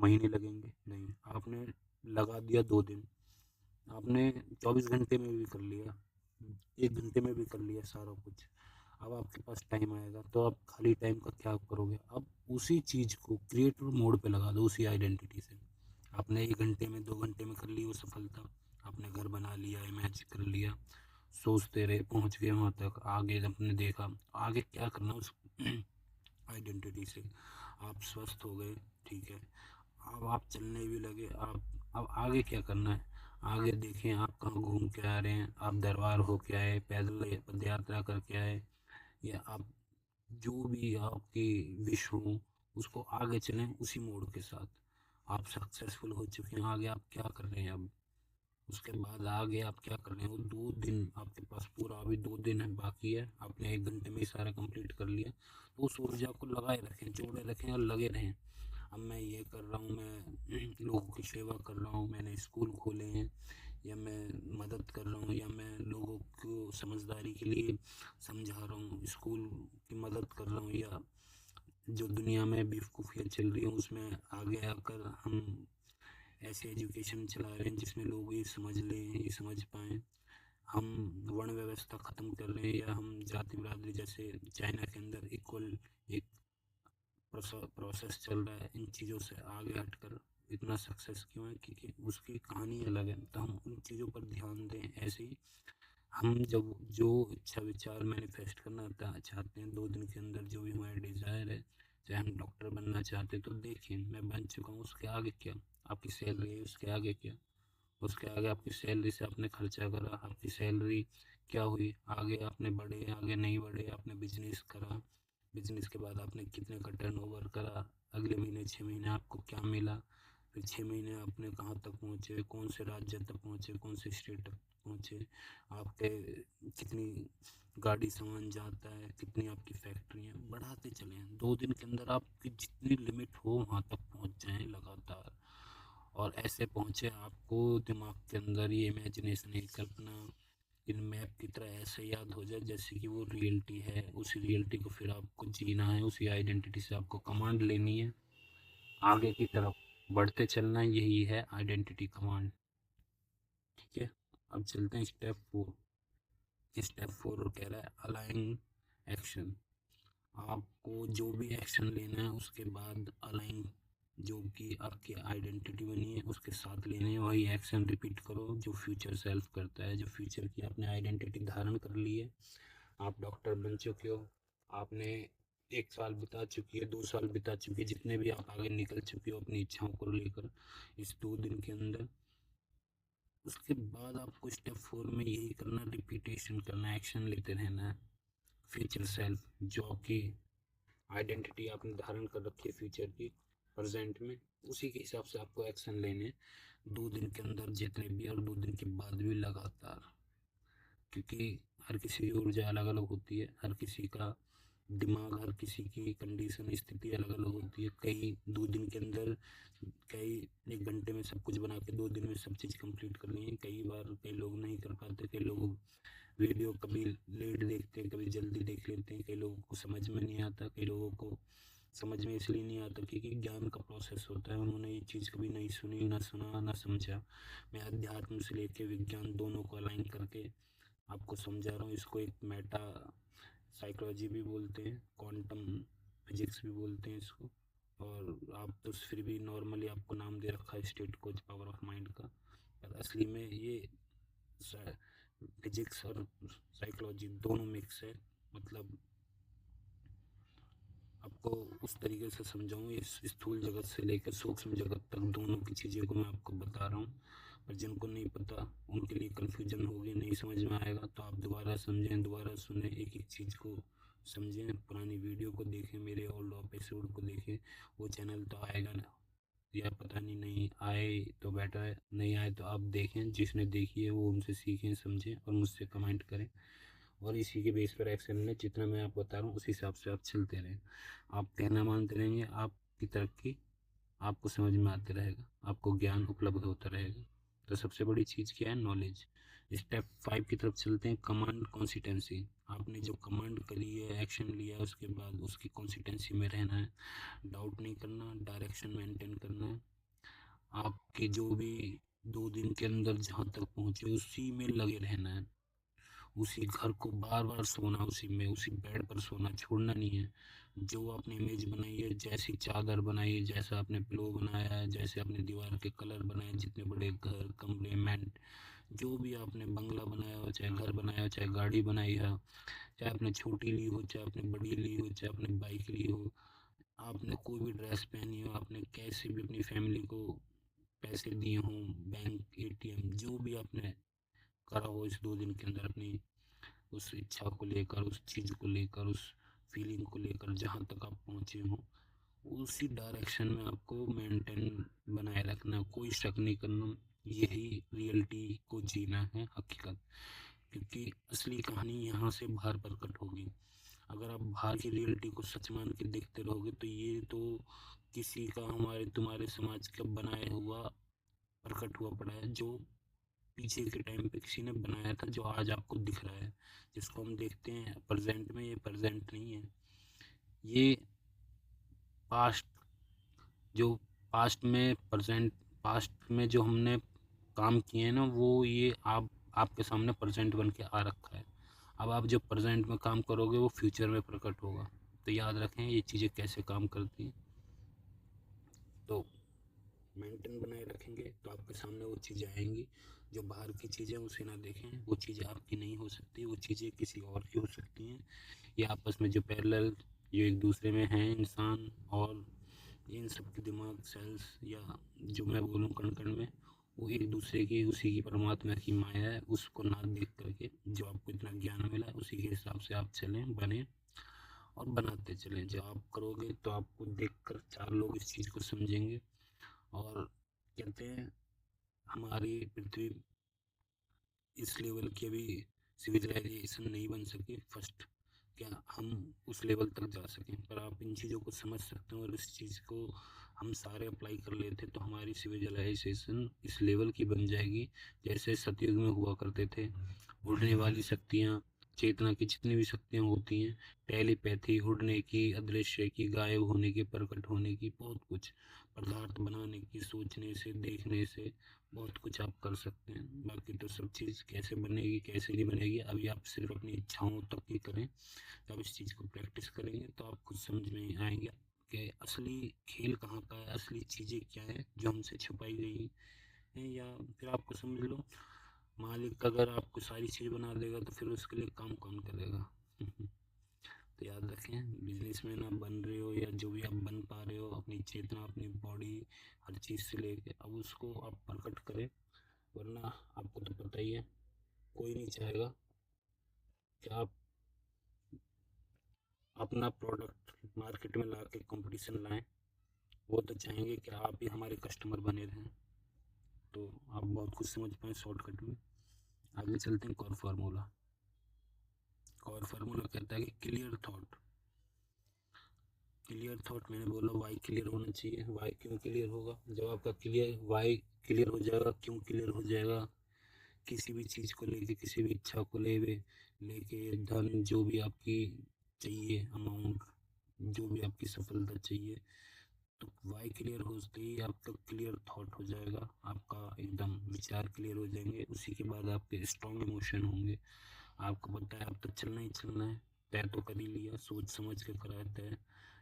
महीने लगेंगे, नहीं, आपने लगा दिया 2 दिन, आपने 24 घंटे में भी कर लिया, 1 घंटे में भी कर लिया सारा कुछ। अब आपके पास टाइम आएगा तो आप खाली टाइम का क्या करोगे। अब उसी चीज़ को क्रिएटर मोड पे लगा दो, उसी आइडेंटिटी से। आपने 1 घंटे में, 2 घंटे में कर ली वो सफलता, आपने घर बना लिया, इमेजिन कर लिया, सोचते रहे, पहुंच गए वहां तक, आगे आपने देखा, आगे क्या करना उस आइडेंटिटी से। आप स्वस्थ हो गए, ठीक है, अब आप चलने भी लगे, आप अब आगे क्या करना है। आगे देखें आप कहाँ घूम के आ रहे हैं, आप दरबार हो के आए, पैदल पद यात्रा करके आए, या आप जो भी आपकी विश हो उसको आगे चलें उसी मोड के साथ। आप सक्सेसफुल हो चुके हैं, आगे आप क्या कर रहे हैं अब, उसके बाद आगे आप क्या कर रहे हैं। वो 2 दिन आपके पास पूरा, अभी 2 दिन है बाकी है, आपने 1 घंटे में ही सारा कंप्लीट कर लिया, तो उस ऊर्जा को लगाए रखें, जोड़े रखें और लगे रहें। अब मैं ये कर रहा हूँ, मैं लोगों की सेवा कर रहा हूँ, मैंने स्कूल खोले हैं, या मैं मदद कर रहा हूँ, या मैं लोगों को समझदारी के लिए समझा रहा हूँ, स्कूल की मदद कर रहा हूँ, या जो दुनिया में बेवकूफ़ियाँ चल रही हैं उसमें आगे आकर हम ऐसे एजुकेशन चला रहे हैं जिसमें लोग ये समझ लें, ये समझ पाएँ। हम वर्ण व्यवस्था ख़त्म कर रहे हैं, या हम जाति बिरादरी, जैसे चाइना के अंदर इक्वल एक प्रोसेस चल रहा है, इन चीज़ों से आगे हटकर इतना सक्सेस क्यों है, क्योंकि उसकी कहानी अलग है। तो हम उन चीज़ों पर ध्यान दें। ऐसे ही हम जब जो इच्छा विचार मैनिफेस्ट करना चाहते हैं 2 दिन के अंदर, जो भी हमारा डिज़ायर है, चाहे हम डॉक्टर बनना चाहते हैं तो देखिए मैं बन चुका हूँ, उसके आगे क्या। आपकी सैलरी है, उसके आगे क्या। उसके आगे आपकी सैलरी से आपने खर्चा करा, आपकी सैलरी क्या हुई, आगे आपने बढ़े, आगे नहीं बढ़े, आपने बिजनेस करा, बिजनेस के बाद आपने कितने का टर्नओवर करा, अगले महीने 6 महीने आपको क्या मिला, फिर 6 महीने आपने कहाँ तक पहुँचे, कौन से राज्य तक पहुँचे, कौन से स्टेट तक पहुँचे, आपके कितनी गाड़ी सामान जाता है, कितनी आपकी फैक्ट्री है, बढ़ाते चलें। 2 दिन के अंदर आपकी जितनी लिमिट हो वहाँ तक पहुँच जाएं लगातार। और ऐसे पहुँचे आपको दिमाग के अंदर ये इमेजिनेशन, एक कल्पना इन मैप की तरह ऐसे याद हो जाए जैसे कि वो रियलिटी है। उसी रियलिटी को फिर आपको जीना है, उसी आइडेंटिटी से आपको कमांड लेनी है, आगे की तरफ बढ़ते चलना है, यही है आइडेंटिटी कमांड। ठीक है, अब चलते हैं स्टेप 4। स्टेप 4 कह रहा है अलाइन एक्शन। आपको जो भी एक्शन लेना है उसके बाद अलाइन, जो कि आपकी आइडेंटिटी बनी है उसके साथ लेने हैं वही एक्शन रिपीट करो जो फ्यूचर सेल्फ करता है। जो फ्यूचर की आपने आइडेंटिटी धारण कर ली है, आप डॉक्टर बन चुके हो, आपने 1 साल बिता चुकी है, 2 साल बिता चुकी है, जितने भी आप आगे निकल चुके हो अपनी इच्छाओं को लेकर इस 2 दिन के अंदर। उसके बाद आपको स्टेप 4 में यही करना, रिपीटेशन करना, एक्शन लेते रहना है। फ्यूचर सेल्फ, जो आपकी आइडेंटिटी आपने धारण कर रखी है फ्यूचर की, प्रेजेंट में, उसी के हिसाब से आपको एक्शन लेने 2 दिन के अंदर जितने भी, और 2 दिन के बाद भी लगातार। क्योंकि हर किसी की ऊर्जा अलग अलग होती है, हर किसी का दिमाग, हर किसी की कंडीशन, स्थिति अलग अलग होती है। कई 2 दिन के अंदर, कई 1 घंटे में सब कुछ बना के 2 दिन में सब चीज़ कंप्लीट कर ली है। कई बार कई लोग नहीं कर पाते, कई लोग वीडियो कभी लेट देखते हैं, कभी जल्दी देख लेते हैं, कई लोगों को समझ में नहीं आता, कई लोगों को समझ में इसलिए नहीं आता क्योंकि ज्ञान का प्रोसेस होता है, उन्होंने ये चीज़ कभी नहीं सुनी, ना सुना, ना समझा। मैं अध्यात्म से लेके विज्ञान दोनों को अलाइन करके आपको समझा रहा हूँ। इसको एक मेटा साइकोलॉजी भी बोलते हैं, क्वांटम फिजिक्स भी बोलते हैं इसको, और आप तो फिर भी नॉर्मली आपको नाम दे रखा है state coach power of mind का, पर असली में ये फिजिक्स और साइकोलॉजी दोनों मिक्स है। मतलब अब आपको उस तरीके से समझाऊँ, इस स्थूल जगत से लेकर सूक्ष्म जगत तक दोनों की चीज़ें को मैं आपको बता रहा हूँ। पर जिनको नहीं पता उनके लिए कन्फ्यूजन होगी, नहीं समझ में आएगा, तो आप दोबारा समझें, दोबारा सुनें, एक एक चीज़ को समझें, पुरानी वीडियो को देखें, मेरे ओल्ड एपिसोड को देखें। वो चैनल तो आएगा ना, या पता नहीं आए तो बेटर है, नहीं आए तो आप देखें, जिसने देखी है वो उनसे सीखें, समझें और मुझसे कमेंट करें, और इसी के बेस पर एक्शन लें। जितना मैं आपको बता रहा हूँ उस हिसाब से आप चलते रहें। आप कहना मानते रहेंगे, आपकी तरक्की आपको समझ में आते रहेगा, आपको ज्ञान उपलब्ध होता रहेगा। तो सबसे बड़ी चीज़ क्या है? नॉलेज। स्टेप 5 की तरफ चलते हैं, कमांड कॉन्सिस्टेंसी। आपने जो कमांड करी है, एक्शन लिया है, उसके बाद उसकी कॉन्सिस्टेंसी में रहना है, डाउट नहीं करना, डायरेक्शन मेंटेन करना है। आपके जो भी 2 दिन के अंदर जहाँ तक पहुँचे उसी में लगे रहना है, उसी घर को बार बार सोना, उसी में, उसी बेड पर सोना, छोड़ना नहीं है। जो आपने इमेज बनाई है, जैसी चादर बनाई है, जैसा आपने पिलो बनाया है, जैसे आपने दीवार के कलर बनाए, जितने बड़े घर, कमरे, मेंट, जो भी आपने बंगला बनाया हो, चाहे घर बनाया हो, चाहे गाड़ी बनाई है, चाहे आपने छोटी ली हो, चाहे आपने बड़ी ली हो, चाहे आपने बाइक ली हो, आपने कोई भी ड्रेस पहनी हो, आपने कैसे भी अपनी फैमिली को पैसे दिए हों, बैंक, एटीएम, जो भी आपने करा हो इस 2 दिन के अंदर, अपनी उस इच्छा को लेकर, उस चीज़ को लेकर, उस फीलिंग को लेकर जहाँ तक आप पहुँचे हों, उसी डायरेक्शन में आपको मेंटेन बनाए रखना है, कोई शक नहीं करना। यही रियलिटी को जीना है, हकीकत। क्योंकि असली कहानी यहाँ से बाहर प्रकट होगी। अगर आप बाहर की रियलिटी को सच मान के देखते रहोगे तो ये तो किसी का, हमारे तुम्हारे समाज का बनाया हुआ, प्रकट हुआ पड़ा है, जो पीछे के टाइम पे किसी ने बनाया था, जो आज आपको दिख रहा है, जिसको हम देखते हैं प्रेजेंट में। ये प्रेजेंट नहीं है, ये पास्ट, जो पास्ट में जो हमने काम किए हैं ना, वो ये आप आपके सामने प्रेजेंट बन के आ रखा है। अब आप जो प्रेजेंट में काम करोगे वो फ्यूचर में प्रकट होगा। तो याद रखें ये चीज़ें कैसे काम करती हैं। तो मेंटेन बनाए रखेंगे तो आपके सामने वो चीज़ें आएंगी। जो बाहर की चीज़ें उसे ना देखें, वो चीज़ें आपकी नहीं हो सकती, वो चीज़ें किसी और की हो सकती हैं। ये आपस में जो पैरेलल, जो एक दूसरे में हैं इंसान, और इन सब के दिमाग, सेल्स, या जो मैं बोलूँ कण कण में, वो एक दूसरे की, उसी की परमात्मा की माया है। उसको ना देख करके जो आपको इतना ज्ञान मिला है, उसी के हिसाब से आप चलें, बने और बनाते चलें। जो आप करोगे तो आपको देखकर 4 लोग इस चीज़ को समझेंगे। और कहते हैं हमारी पृथ्वी इस लेवल की अभी सिविलाइजेशन नहीं बन सकी फर्स्ट, क्या हम उस लेवल तक जा सकें। पर आप इन चीज़ों को समझ सकते हैं और इस चीज़ को हम सारे अप्लाई कर लेते तो हमारी सिविलाइजेशन इस लेवल की बन जाएगी जैसे सतयुग में हुआ करते थे। उड़ने वाली शक्तियाँ, चेतना की जितनी भी शक्तियाँ होती हैं, टेलीपैथी, उड़ने की, अदृश्य की, गायब होने की, प्रकट होने की, बहुत कुछ, पदार्थ बनाने की, सोचने से, देखने से, बहुत कुछ आप कर सकते हैं। बाकी तो सब चीज़ कैसे बनेगी, कैसे नहीं बनेगी, अभी आप सिर्फ अपनी इच्छाओं तक ही करें। जब इस चीज़ को प्रैक्टिस करेंगे तो आप खुद समझ में आएंगे कि असली खेल कहाँ का है, असली चीज़ें क्या है जो हमसे छुपाई गई हैं। या फिर आपको समझ लो, मालिक अगर आपको सारी चीज़ बना देगा तो फिर उसके लिए काम कौन करेगा। तो याद रखें, बिजनेसमैन आप बन रहे हो या जो भी आप बन पा रहे हो, अपनी चेतना, अपनी बॉडी, हर चीज़ से लेके अब उसको आप प्रकट करें। वरना आपको तो पता ही है, कोई नहीं चाहेगा कि आप अपना प्रोडक्ट मार्केट में ला के कंपटीशन लाएं। वो तो चाहेंगे कि आप ही हमारे कस्टमर बने रहें। तो आप बहुत कुछ समझ पाएँ शॉर्टकट में। आगे चलते हैं। Core formula. कोर फार्मूला कहता है कि क्लियर थॉट। क्लियर थॉट मैंने बोला, वाई क्लियर होना चाहिए। वाई क्यों क्लियर होगा? जब आपका क्लियर वाई क्लियर हो जाएगा, क्यों क्लियर हो जाएगा, किसी भी चीज़ को लेके, किसी भी इच्छा को लेके, धन, जो भी आपकी चाहिए अमाउंट, जो भी आपकी सफलता चाहिए, तो वाई क्लियर होते ही आपका क्लियर थॉट हो जाएगा, आपका एकदम विचार क्लियर हो जाएंगे। उसी के बाद आपके स्ट्रॉन्ग इमोशन होंगे। आपको पता है अब तो चलना ही चलना है, तय तो कर ही लिया, सोच समझ के करा है तय,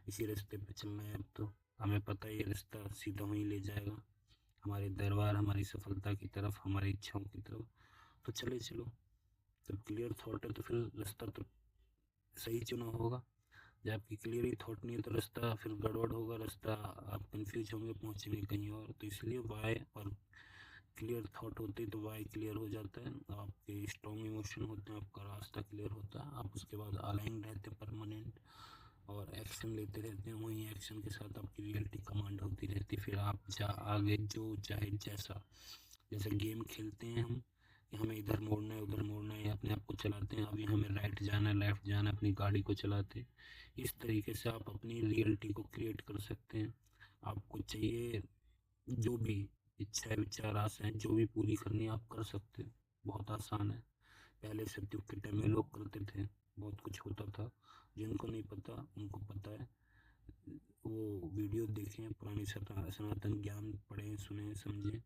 इसी रास्ते पे चलना है। अब तो हमें पता है ये रास्ता सीधा वहीं ले जाएगा, हमारे दरबार, हमारी सफलता की तरफ, हमारी इच्छाओं की तरफ। तो चले चलो। जब क्लियर थॉट है तो फिर रास्ता तो सही चुना होगा। जब आपकी क्लियर ही थॉट नहीं है तो रास्ता फिर गड़बड़ होगा, रास्ता आप कंफ्यूज होंगे, पहुँचेंगे कहीं और। तो इसलिए वाई और क्लियर थॉट होती है तो वाई क्लियर हो जाता है, आपके स्ट्रॉन्ग इमोशन होते हैं, आपका रास्ता क्लियर होता है, आप उसके बाद अलाइन रहते हैं परमानेंट और एक्शन लेते रहते हैं। वहीं एक्शन के साथ आपकी रियलिटी कमांड होती रहती है। फिर आप आगे जो चाहे जैसा, जैसे गेम खेलते हैं हम कि हमें इधर मोड़ना है उधर मोड़ना है, अपने आप को चलाते हैं, अभी हमें राइट जाना है लेफ्ट जाना है, अपनी गाड़ी को चलाते हैं। इस तरीके से आप अपनी रियलिटी को क्रिएट कर सकते हैं। आपको चाहिए जो भी इच्छा विचार आशाएं जो भी पूरी करनी है आप कर सकते हैं, बहुत आसान है। पहले सतयुग के टाइम में लोग करते थे, बहुत कुछ होता था। जिनको नहीं पता उनको पता है, वो वीडियो देखें, पुरानी सनातन ज्ञान पढ़ें सुने समझें।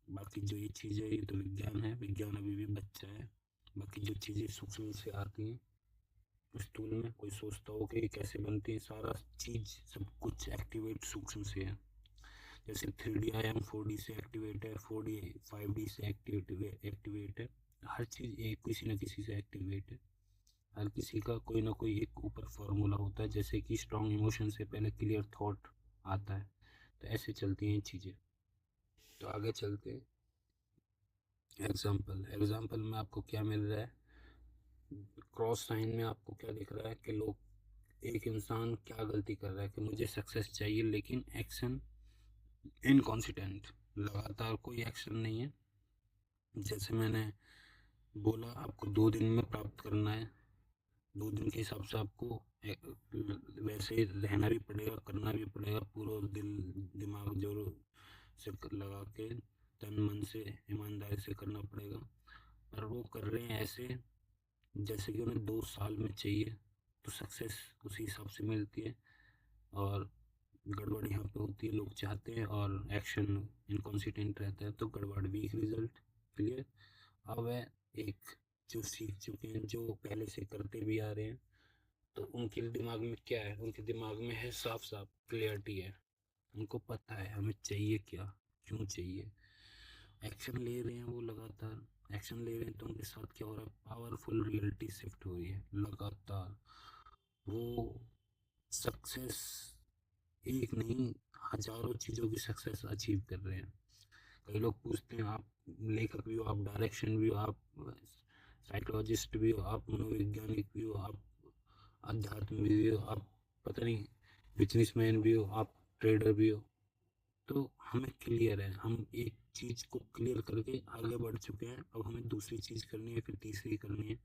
बाकी जो ये चीज़ें ये तो विज्ञान है, विज्ञान अभी भी बच्चा है। बाकी जो चीज़ें सूक्ष्म से आती हैं स्थूल में, कोई सोचता हो कि कैसे बनती है, सारा चीज़ सब कुछ एक्टिवेट सूक्ष्म से है। जैसे 3D आयाम 4D से एक्टिवेट है, 4D 5D से एक्टिवेट है। हर चीज़ एक किसी न किसी से एक्टिवेट है। हर किसी का कोई ना कोई एक ऊपर फॉर्मूला होता है, जैसे कि स्ट्रॉन्ग इमोशन से पहले क्लियर थॉट आता है। तो ऐसे चलती हैं चीज़ें। तो आगे चलते हैं। एग्जाम्पल में आपको क्या मिल रहा है, क्रॉस साइन में आपको क्या दिख रहा है कि लोग, एक इंसान क्या गलती कर रहा है कि मुझे सक्सेस चाहिए लेकिन एक्शन इनकॉन्सिस्टेंट, लगातार कोई एक्शन नहीं है। जैसे मैंने बोला आपको 2 दिन में प्राप्त करना है, 2 दिन के हिसाब से आपको वैसे रहना भी पड़ेगा, करना भी पड़ेगा, पूरा दिल दिमाग जोर से लगा के तन मन से ईमानदारी से करना पड़ेगा। पर वो कर रहे हैं ऐसे जैसे कि उन्हें 2 साल में चाहिए, तो सक्सेस उसी हिसाब से मिलती है। और गड़बड़ यहाँ पे होती है, लोग चाहते हैं और एक्शन इनकॉन्सिस्टेंट रहता है तो गड़बड़, वीक रिजल्ट। क्लियर। अब है एक जो सीख चुके हैं, जो पहले से करते भी आ रहे हैं, तो उनके दिमाग में क्या है, उनके दिमाग में है साफ साफ क्लियरिटी है। उनको पता है हमें चाहिए क्या, क्यों चाहिए। एक्शन ले रहे हैं वो लगातार, एक्शन ले रहे हैं तो उनके साथ क्या हो रहा है, पावरफुल रियलिटी शिफ्ट हो रही है लगातार। वो सक्सेस एक नहीं, हजारों चीज़ों की सक्सेस अचीव कर रहे हैं। कई लोग पूछते हैं आप लेखक भी हो, आप डायरेक्शन भी हो, आप साइकोलॉजिस्ट भी हो, आप मनोवैज्ञानिक भी हो, आप अध्यात्म भी हो, आप पता नहीं बिजनेसमैन भी हो, आप ट्रेडर भी हो। तो हमें क्लियर है, हम एक चीज़ को क्लियर करके आगे बढ़ चुके हैं, अब हमें दूसरी चीज़ करनी है, फिर तीसरी करनी है।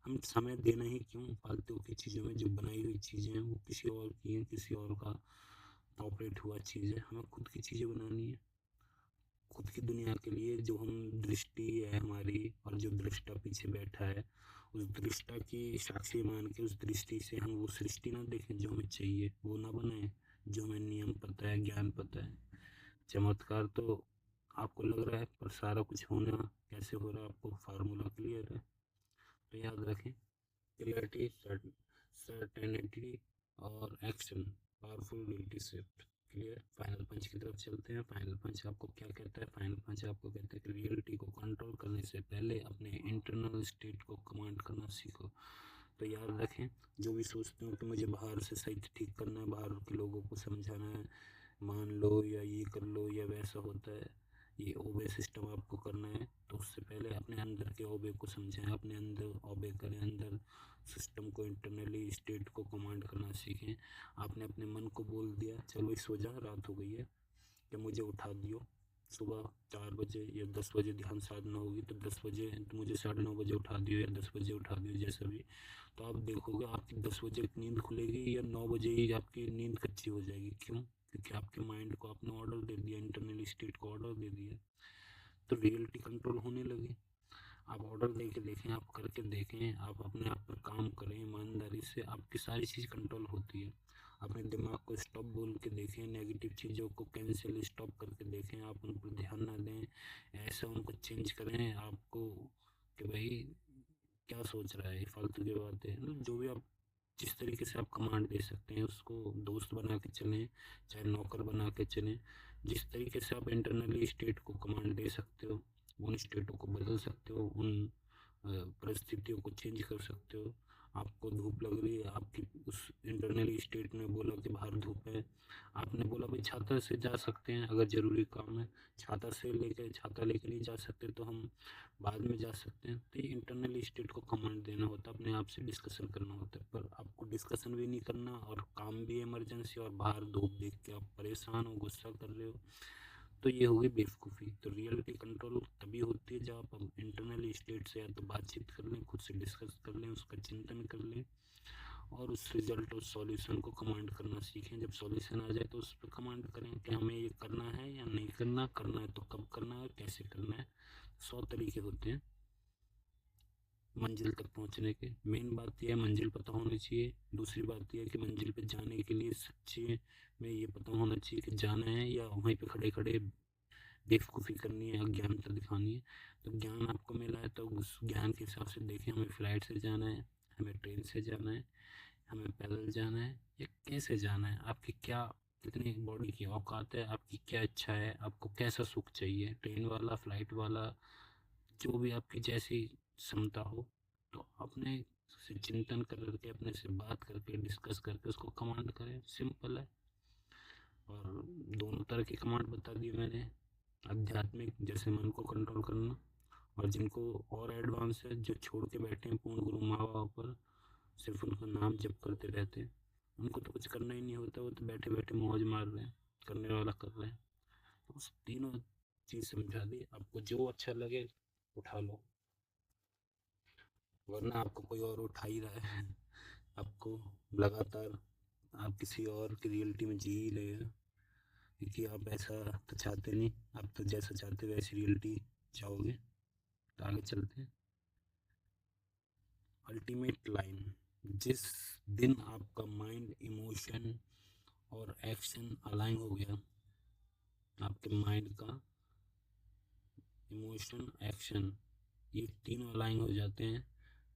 हम समय देना ही क्यों फालतू की चीज़ों में, जो बनाई हुई चीज़ें हैं वो किसी और की हैं, किसी और का ऑपरेट हुआ चीज़ है। हमें खुद की चीज़ें बनानी है, खुद की दुनिया के लिए। जो हम दृष्टि है हमारी और जो दृष्टा पीछे बैठा है, उस दृष्टा की साक्षी मान के उस दृष्टि से हम वो सृष्टि ना देखें जो हमें चाहिए, वो ना बनाए जो हमें नियम पता है, ज्ञान पता है। चमत्कार तो आपको लग रहा है, पर सारा कुछ होना कैसे हो रहा है आपको फार्मूला क्लियर है। तो याद रखें, क्लियरिटी, सर्टेनिटी और action, powerful reality shift. Clear. Final punch की तरफ चलते हैं। फाइनल पंच आपको क्या कहता है, फाइनल पंच आपको कहता है कि रियलिटी को कंट्रोल करने से पहले अपने इंटरनल स्टेट को कमांड करना सीखो। तो याद रखें, जो भी सोचते हो कि मुझे बाहर से सही ठीक करना है, बाहर के लोगों को समझाना है, मान लो या ये कर लो या वैसा होता है, ये ओबे सिस्टम आपको करना है, तो उससे पहले अपने अंदर के ओबे को समझें, अपने अंदर ओबे करें, अंदर सिस्टम को, इंटरनली स्टेट को कमांड करना सीखें। आपने अपने मन को बोल दिया चलो सो जा, रात हो गई है, कि मुझे उठा दियो सुबह 4 बजे या 10 बजे, ध्यान साधना होगी तो 10 बजे, तो मुझे 9:30 बजे उठा दियो या 10 बजे उठा दियो, जैसा भी। तो आप देखोगे आपकी 10 बजे नींद खुलेगी या 9 बजे ही आपकी नींद कच्ची हो जाएगी। क्यों? क्योंकि आपके माइंड को आपने ऑर्डर दे दिया, इंटरनल स्टेट को ऑर्डर दे दिया, तो रियलिटी कंट्रोल होने लगी। आप ऑर्डर दे के देखें, आप करके देखें, आप अपने आप पर काम करें ईमानदारी से, आपकी सारी चीज़ कंट्रोल होती है। अपने दिमाग को स्टॉप बोल के देखें, नेगेटिव चीज़ों को कैंसिल स्टॉप करके देखें, आप उन पर ध्यान ना दें, ऐसा उनको चेंज करें आपको कि भाई क्या सोच रहा है, फालतू की बातें, जो भी आप जिस तरीके से आप कमांड दे सकते हैं उसको दोस्त बना के चलें, चाहे नौकर बना के चलें। जिस तरीके से आप इंटरनली स्टेट को कमांड दे सकते हो, उन स्टेटों को बदल सकते हो, उन परिस्थितियों को चेंज कर सकते हो। आपको धूप लग रही है, आपकी उस इंटरनल स्टेट ने बोला कि बाहर धूप है, आपने बोला भाई छाता से जा सकते हैं, अगर ज़रूरी काम है छाता लेके नहीं जा सकते तो हम बाद में जा सकते हैं। तो ये इंटरनल स्टेट को कमांड देना होता है, अपने आप से डिस्कशन करना होता है। पर आपको डिस्कशन भी नहीं करना और काम भी इमरजेंसी और बाहर धूप देख के आप परेशान हो, गुस्सा कर रहे हो, तो ये होगी बेवकूफ़ी। तो रियलिटी कंट्रोल तभी होती है जब आप इंटरनल स्टेट से या तो बातचीत कर लें, खुद से डिस्कस कर लें, उसका चिंतन कर लें और उस रिजल्ट और सॉल्यूशन को कमांड करना सीखें। जब सॉल्यूशन आ जाए तो उस पर कमांड करें कि हमें ये करना है या नहीं करना, करना है तो कब करना है, कैसे करना है। 100 तरीके होते हैं मंजिल तक पहुंचने के। मेन बात यह है मंजिल पता होनी चाहिए। दूसरी बात यह है कि मंजिल पे जाने के लिए सच्ची में ये पता होना चाहिए कि जाना है या वहीं पे खड़े खड़े बेवकूफ़ी करनी है, अज्ञानता दिखानी है। तो ज्ञान आपको मिला है तो उस ज्ञान के हिसाब से देखें, हमें फ़्लाइट से जाना है, हमें ट्रेन से जाना है, हमें पैदल जाना है या कैसे जाना है, आपकी क्या कितनी बॉडी की औकात है, आपकी क्या इच्छा है, आपको कैसा सुख चाहिए, ट्रेन वाला, फ्लाइट वाला, जो भी आपकी जैसी क्षमता हो। तो अपने से चिंतन करके, अपने से बात करके, डिस्कस करके उसको कमांड करें। सिंपल है। और दोनों तरह की कमांड बता दी मैंने। आध्यात्मिक जैसे मन को कंट्रोल करना, और जिनको और एडवांस है, जो छोड़ के बैठे हैं पूर्ण गुरु माँ बाप पर, सिर्फ उनका नाम जप करते रहते हैं, उनको तो कुछ करना ही नहीं होता, वो तो बैठे बैठे मौज मार रहे हैं, करने वाला कर रहे हैं। तो उस तीनों चीज़ समझा दी, आपको जो अच्छा लगे उठा लो, वरना आपको कोई और उठा ही रहा है। आपको लगातार आप किसी और की रियलिटी में जी ही रहे हैं, क्योंकि आप ऐसा तो चाहते नहीं। आप तो जैसा चाहते वैसी रियलिटी चाहोगे। तो आगे चलते हैं। अल्टीमेट लाइन, जिस दिन आपका माइंड, इमोशन और एक्शन अलाइन हो गया, आपके माइंड का इमोशन, एक्शन, ये तीनों अलाइन हो जाते हैं,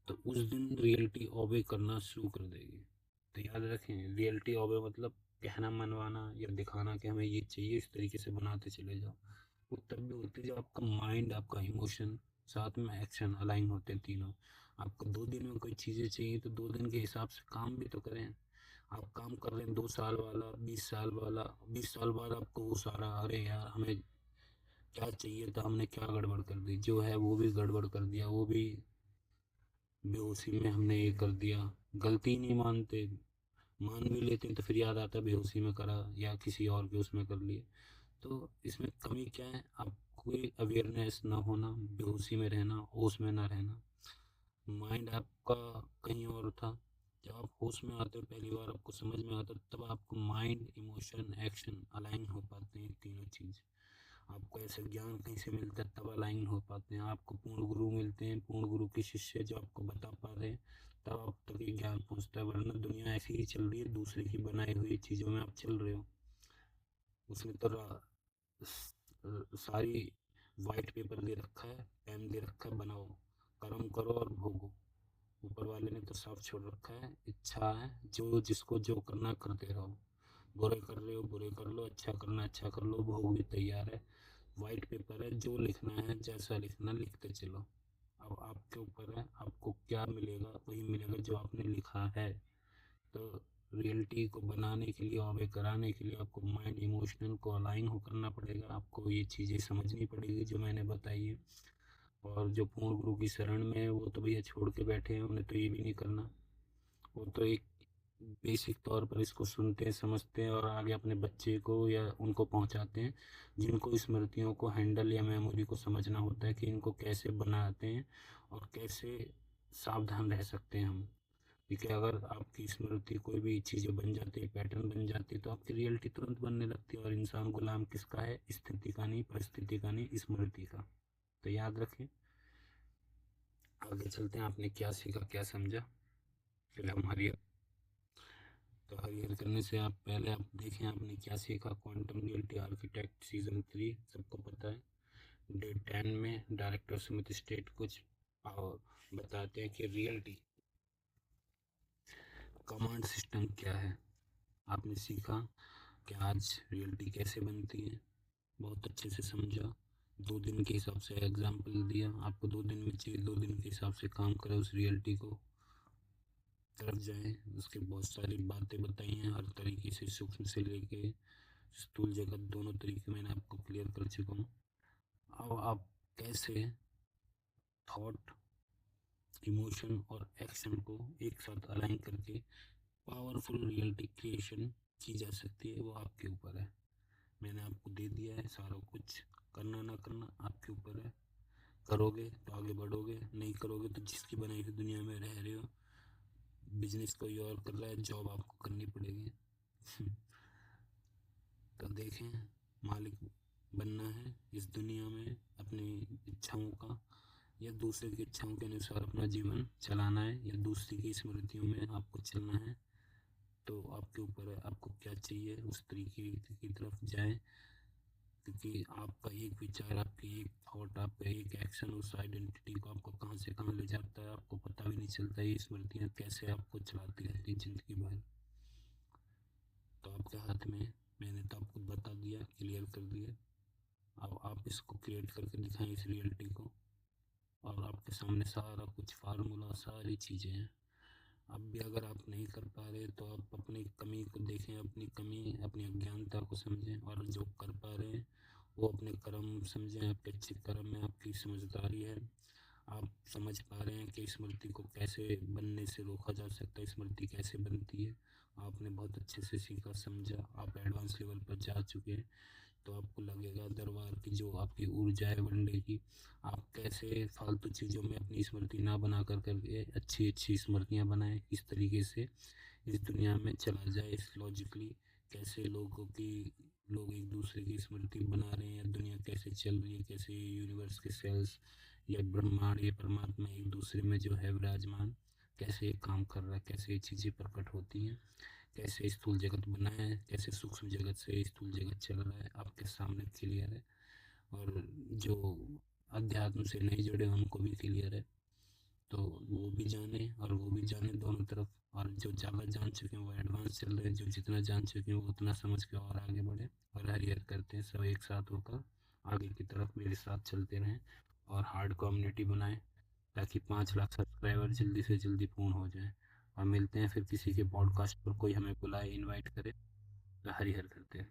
तो उस दिन रियलिटी ओबे करना शुरू कर देगी। तो याद रखें, रियलिटी ओबे मतलब कहना मनवाना या दिखाना कि हमें ये चाहिए, इस तरीके से बनाते चले जाओ। वो तब भी होती है जब आपका माइंड, आपका इमोशन, साथ में एक्शन अलाइन होते हैं तीनों। आपको 2 दिन में कोई चीज़ें चाहिए तो 2 दिन के हिसाब से काम भी तो करें। आप काम कर रहे हैं 2 साल वाला, 20 साल वाला, 20 साल बाद आपको वो सारा, अरे यार हमें क्या चाहिए था, हमने क्या गड़बड़ कर दी, जो है वो भी गड़बड़ कर दिया, वो भी बेहोशी में हमने ये कर दिया। गलती नहीं मानते, मान भी लेते हैं तो फिर याद आता है बेहोशी में करा या किसी और के उसमें कर लिए। तो इसमें कमी क्या है, आप कोई अवेयरनेस ना होना, बेहोशी में रहना, होश में ना रहना। माइंड आपका कहीं और था। जब आप होश में आते हो, पहली बार आपको समझ में आता है, तब आपको माइंड, इमोशन, एक्शन अलाइन हो पाते हैं, तीनों चीज़। आपको ऐसे ज्ञान कहीं से मिलता है तब अलाइन हो पाते हैं। आपको पूर्ण गुरु मिलते हैं, पूर्ण गुरु के शिष्य जो आपको बता पा रहे हैं, तब आप तक ये ज्ञान पहुँचता है। वरना दुनिया ऐसी ही चल रही है, दूसरे की बनाई हुई चीज़ों में आप चल रहे हो। उसने तो सारी वाइट पेपर दे रखा है, पेन दे रखा है, बनाओ, कर्म करो और भोगो। ऊपर वाले ने तो साफ छोड़ रखा है, इच्छा है, जो जिसको जो करना करते रहो। बुरे कर रहे हो बुरे कर लो, अच्छा करना अच्छा कर लो, भोग भी तैयार है। वाइट पेपर है, जो लिखना है, जैसा लिखना लिखते चलो। अब आपके ऊपर है, आपको क्या मिलेगा वही मिलेगा जो आपने लिखा है। तो रियलिटी को बनाने के लिए, ऑबे कराने के लिए आपको माइंड, इमोशनल को अलाइन हो करना पड़ेगा। आपको ये चीज़ें समझनी पड़ेगी जो मैंने बताई है। और जो पूर्ण गुरु की शरण में है वो तो भैया छोड़ के बैठे हैं, उन्हें तो ये भी नहीं करना। वो तो एक बेसिक तौर पर इसको सुनते हैं, समझते हैं और आगे अपने बच्चे को या उनको पहुंचाते हैं, जिनको स्मृतियों को हैंडल या मेमोरी को समझना होता है कि इनको कैसे बनाते हैं और कैसे सावधान रह सकते हैं हम। क्योंकि अगर आपकी स्मृति कोई भी चीज़ें बन जाती है, पैटर्न बन जाती है, तो आपकी रियलिटी तुरंत बनने लगती है। और इंसान गुलाम किसका है? स्थिति का नहीं, परिस्थिति का नहीं, स्मृति का। तो याद रखें। आगे चलते हैं, आपने क्या सीखा, क्या समझा। फिर हमारी तो हरियर करने से आप पहले आप देखें आपने क्या सीखा। क्वांटम रियलिटी आर्किटेक्ट सीज़न 3 सबको पता है। डे 10 में डायरेक्टर सुमित स्टेट कुछ और बताते हैं कि रियलिटी कमांड सिस्टम क्या है। आपने सीखा कि आज रियलिटी कैसे बनती है, बहुत अच्छे से समझा। 2 दिन के हिसाब से एग्जाम्पल दिया, आपको 2 दिन में चाहिए, 2 दिन के हिसाब से काम करें उस रियलिटी को। तरफ जाएं। उसके बहुत सारी बातें बताई हैं हर तरीके से, सूक्ष्म से लेके स्थूल जगत, दोनों तरीके मैंने आपको क्लियर कर चुका हूँ। अब आप कैसे थॉट, इमोशन और एक्शन को एक साथ अलाइन करके पावरफुल रियलिटी क्रिएशन की जा सकती है, वो आपके ऊपर है। मैंने आपको दे दिया है सारा कुछ, करना ना करना आपके ऊपर है। करोगे तो आगे बढ़ोगे, नहीं करोगे तो जिसकी बनाई हुई दुनिया में रह रहे हो, बिजनेस कोई और कर रहा है, जॉब आपको करनी पड़ेगी। तो देखें, मालिक बनना है इस दुनिया में अपनी इच्छाओं का, या दूसरे की इच्छाओं के अनुसार अपना जीवन चलाना है, या दूसरी की स्मृतियों में आपको चलना है, तो आपके ऊपर है आपको क्या चाहिए, उस तरीके की तरफ जाएं। क्योंकि आपका एक विचार, आपकी एक थॉट, आपका एक एक्शन उस आइडेंटिटी को आपको कहाँ से कहाँ ले जाता है, आपको पता भी नहीं चलता। ये स्मृतियाँ कैसे आपको चलाती रहती हैं जिंदगी भर, तो आपके हाथ में। मैंने तो आपको बता दिया, क्लियर कर दिया। अब आप इसको क्रिएट करके दिखाएं इस रियलिटी को, और आपके सामने सारा कुछ फार्मूला, सारी चीज़ें हैं। अब भी अगर आप नहीं कर पा रहे तो आप अपनी कमी को देखें, अपनी कमी, अपनी अज्ञानता को समझें, और जो कर पा रहे हैं वो अपने कर्म समझें। आपके अच्छे कर्म में आपकी समझदारी है, आप समझ पा रहे हैं कि स्मृति को कैसे बनने से रोका जा सकता है, स्मृति कैसे बनती है। आपने बहुत अच्छे से सीखा, समझा, आप एडवांस लेवल पर जा चुके हैं। तो आपको लगेगा दरबार की जो आपकी ऊर्जा है वनडे की, आप कैसे फालतू चीज़ों में अपनी स्मृति ना बना कर करके अच्छी अच्छी स्मृतियाँ बनाएं, इस तरीके से इस दुनिया में चला जाए। इस लॉजिकली कैसे लोग एक दूसरे की स्मृति बना रहे हैं, दुनिया कैसे चल रही है, कैसे यूनिवर्स के सेल्स या ब्रह्मांड या परमात्मा एक दूसरे में जो है विराजमान, कैसे ये काम कर रहा है, कैसे ये चीज़ें प्रकट होती हैं, कैसे स्थूल जगत बना है, कैसे सूक्ष्म जगत से स्थूल जगत चल रहा है, आपके सामने क्लियर है। और जो अध्यात्म से नहीं जुड़े उनको भी क्लियर है, तो वो भी जाने और वो भी जाने दोनों तरफ। और जो ज़्यादा जान चुके हैं वो एडवांस चल रहे हैं, जो जितना जान चुके हैं वो उतना समझ के और आगे बढ़े और हरियर करते हैं सब एक साथ होकर आगे की तरफ मेरे साथ चलते रहें, और हार्ड कम्युनिटी बनाएं, ताकि 5 लाख सब्सक्राइबर जल्दी से जल्दी पूर्ण हो जाए। और मिलते हैं फिर किसी के पॉडकास्ट पर, कोई हमें बुलाए, इनवाइट करे, तो हरिहर करते हैं।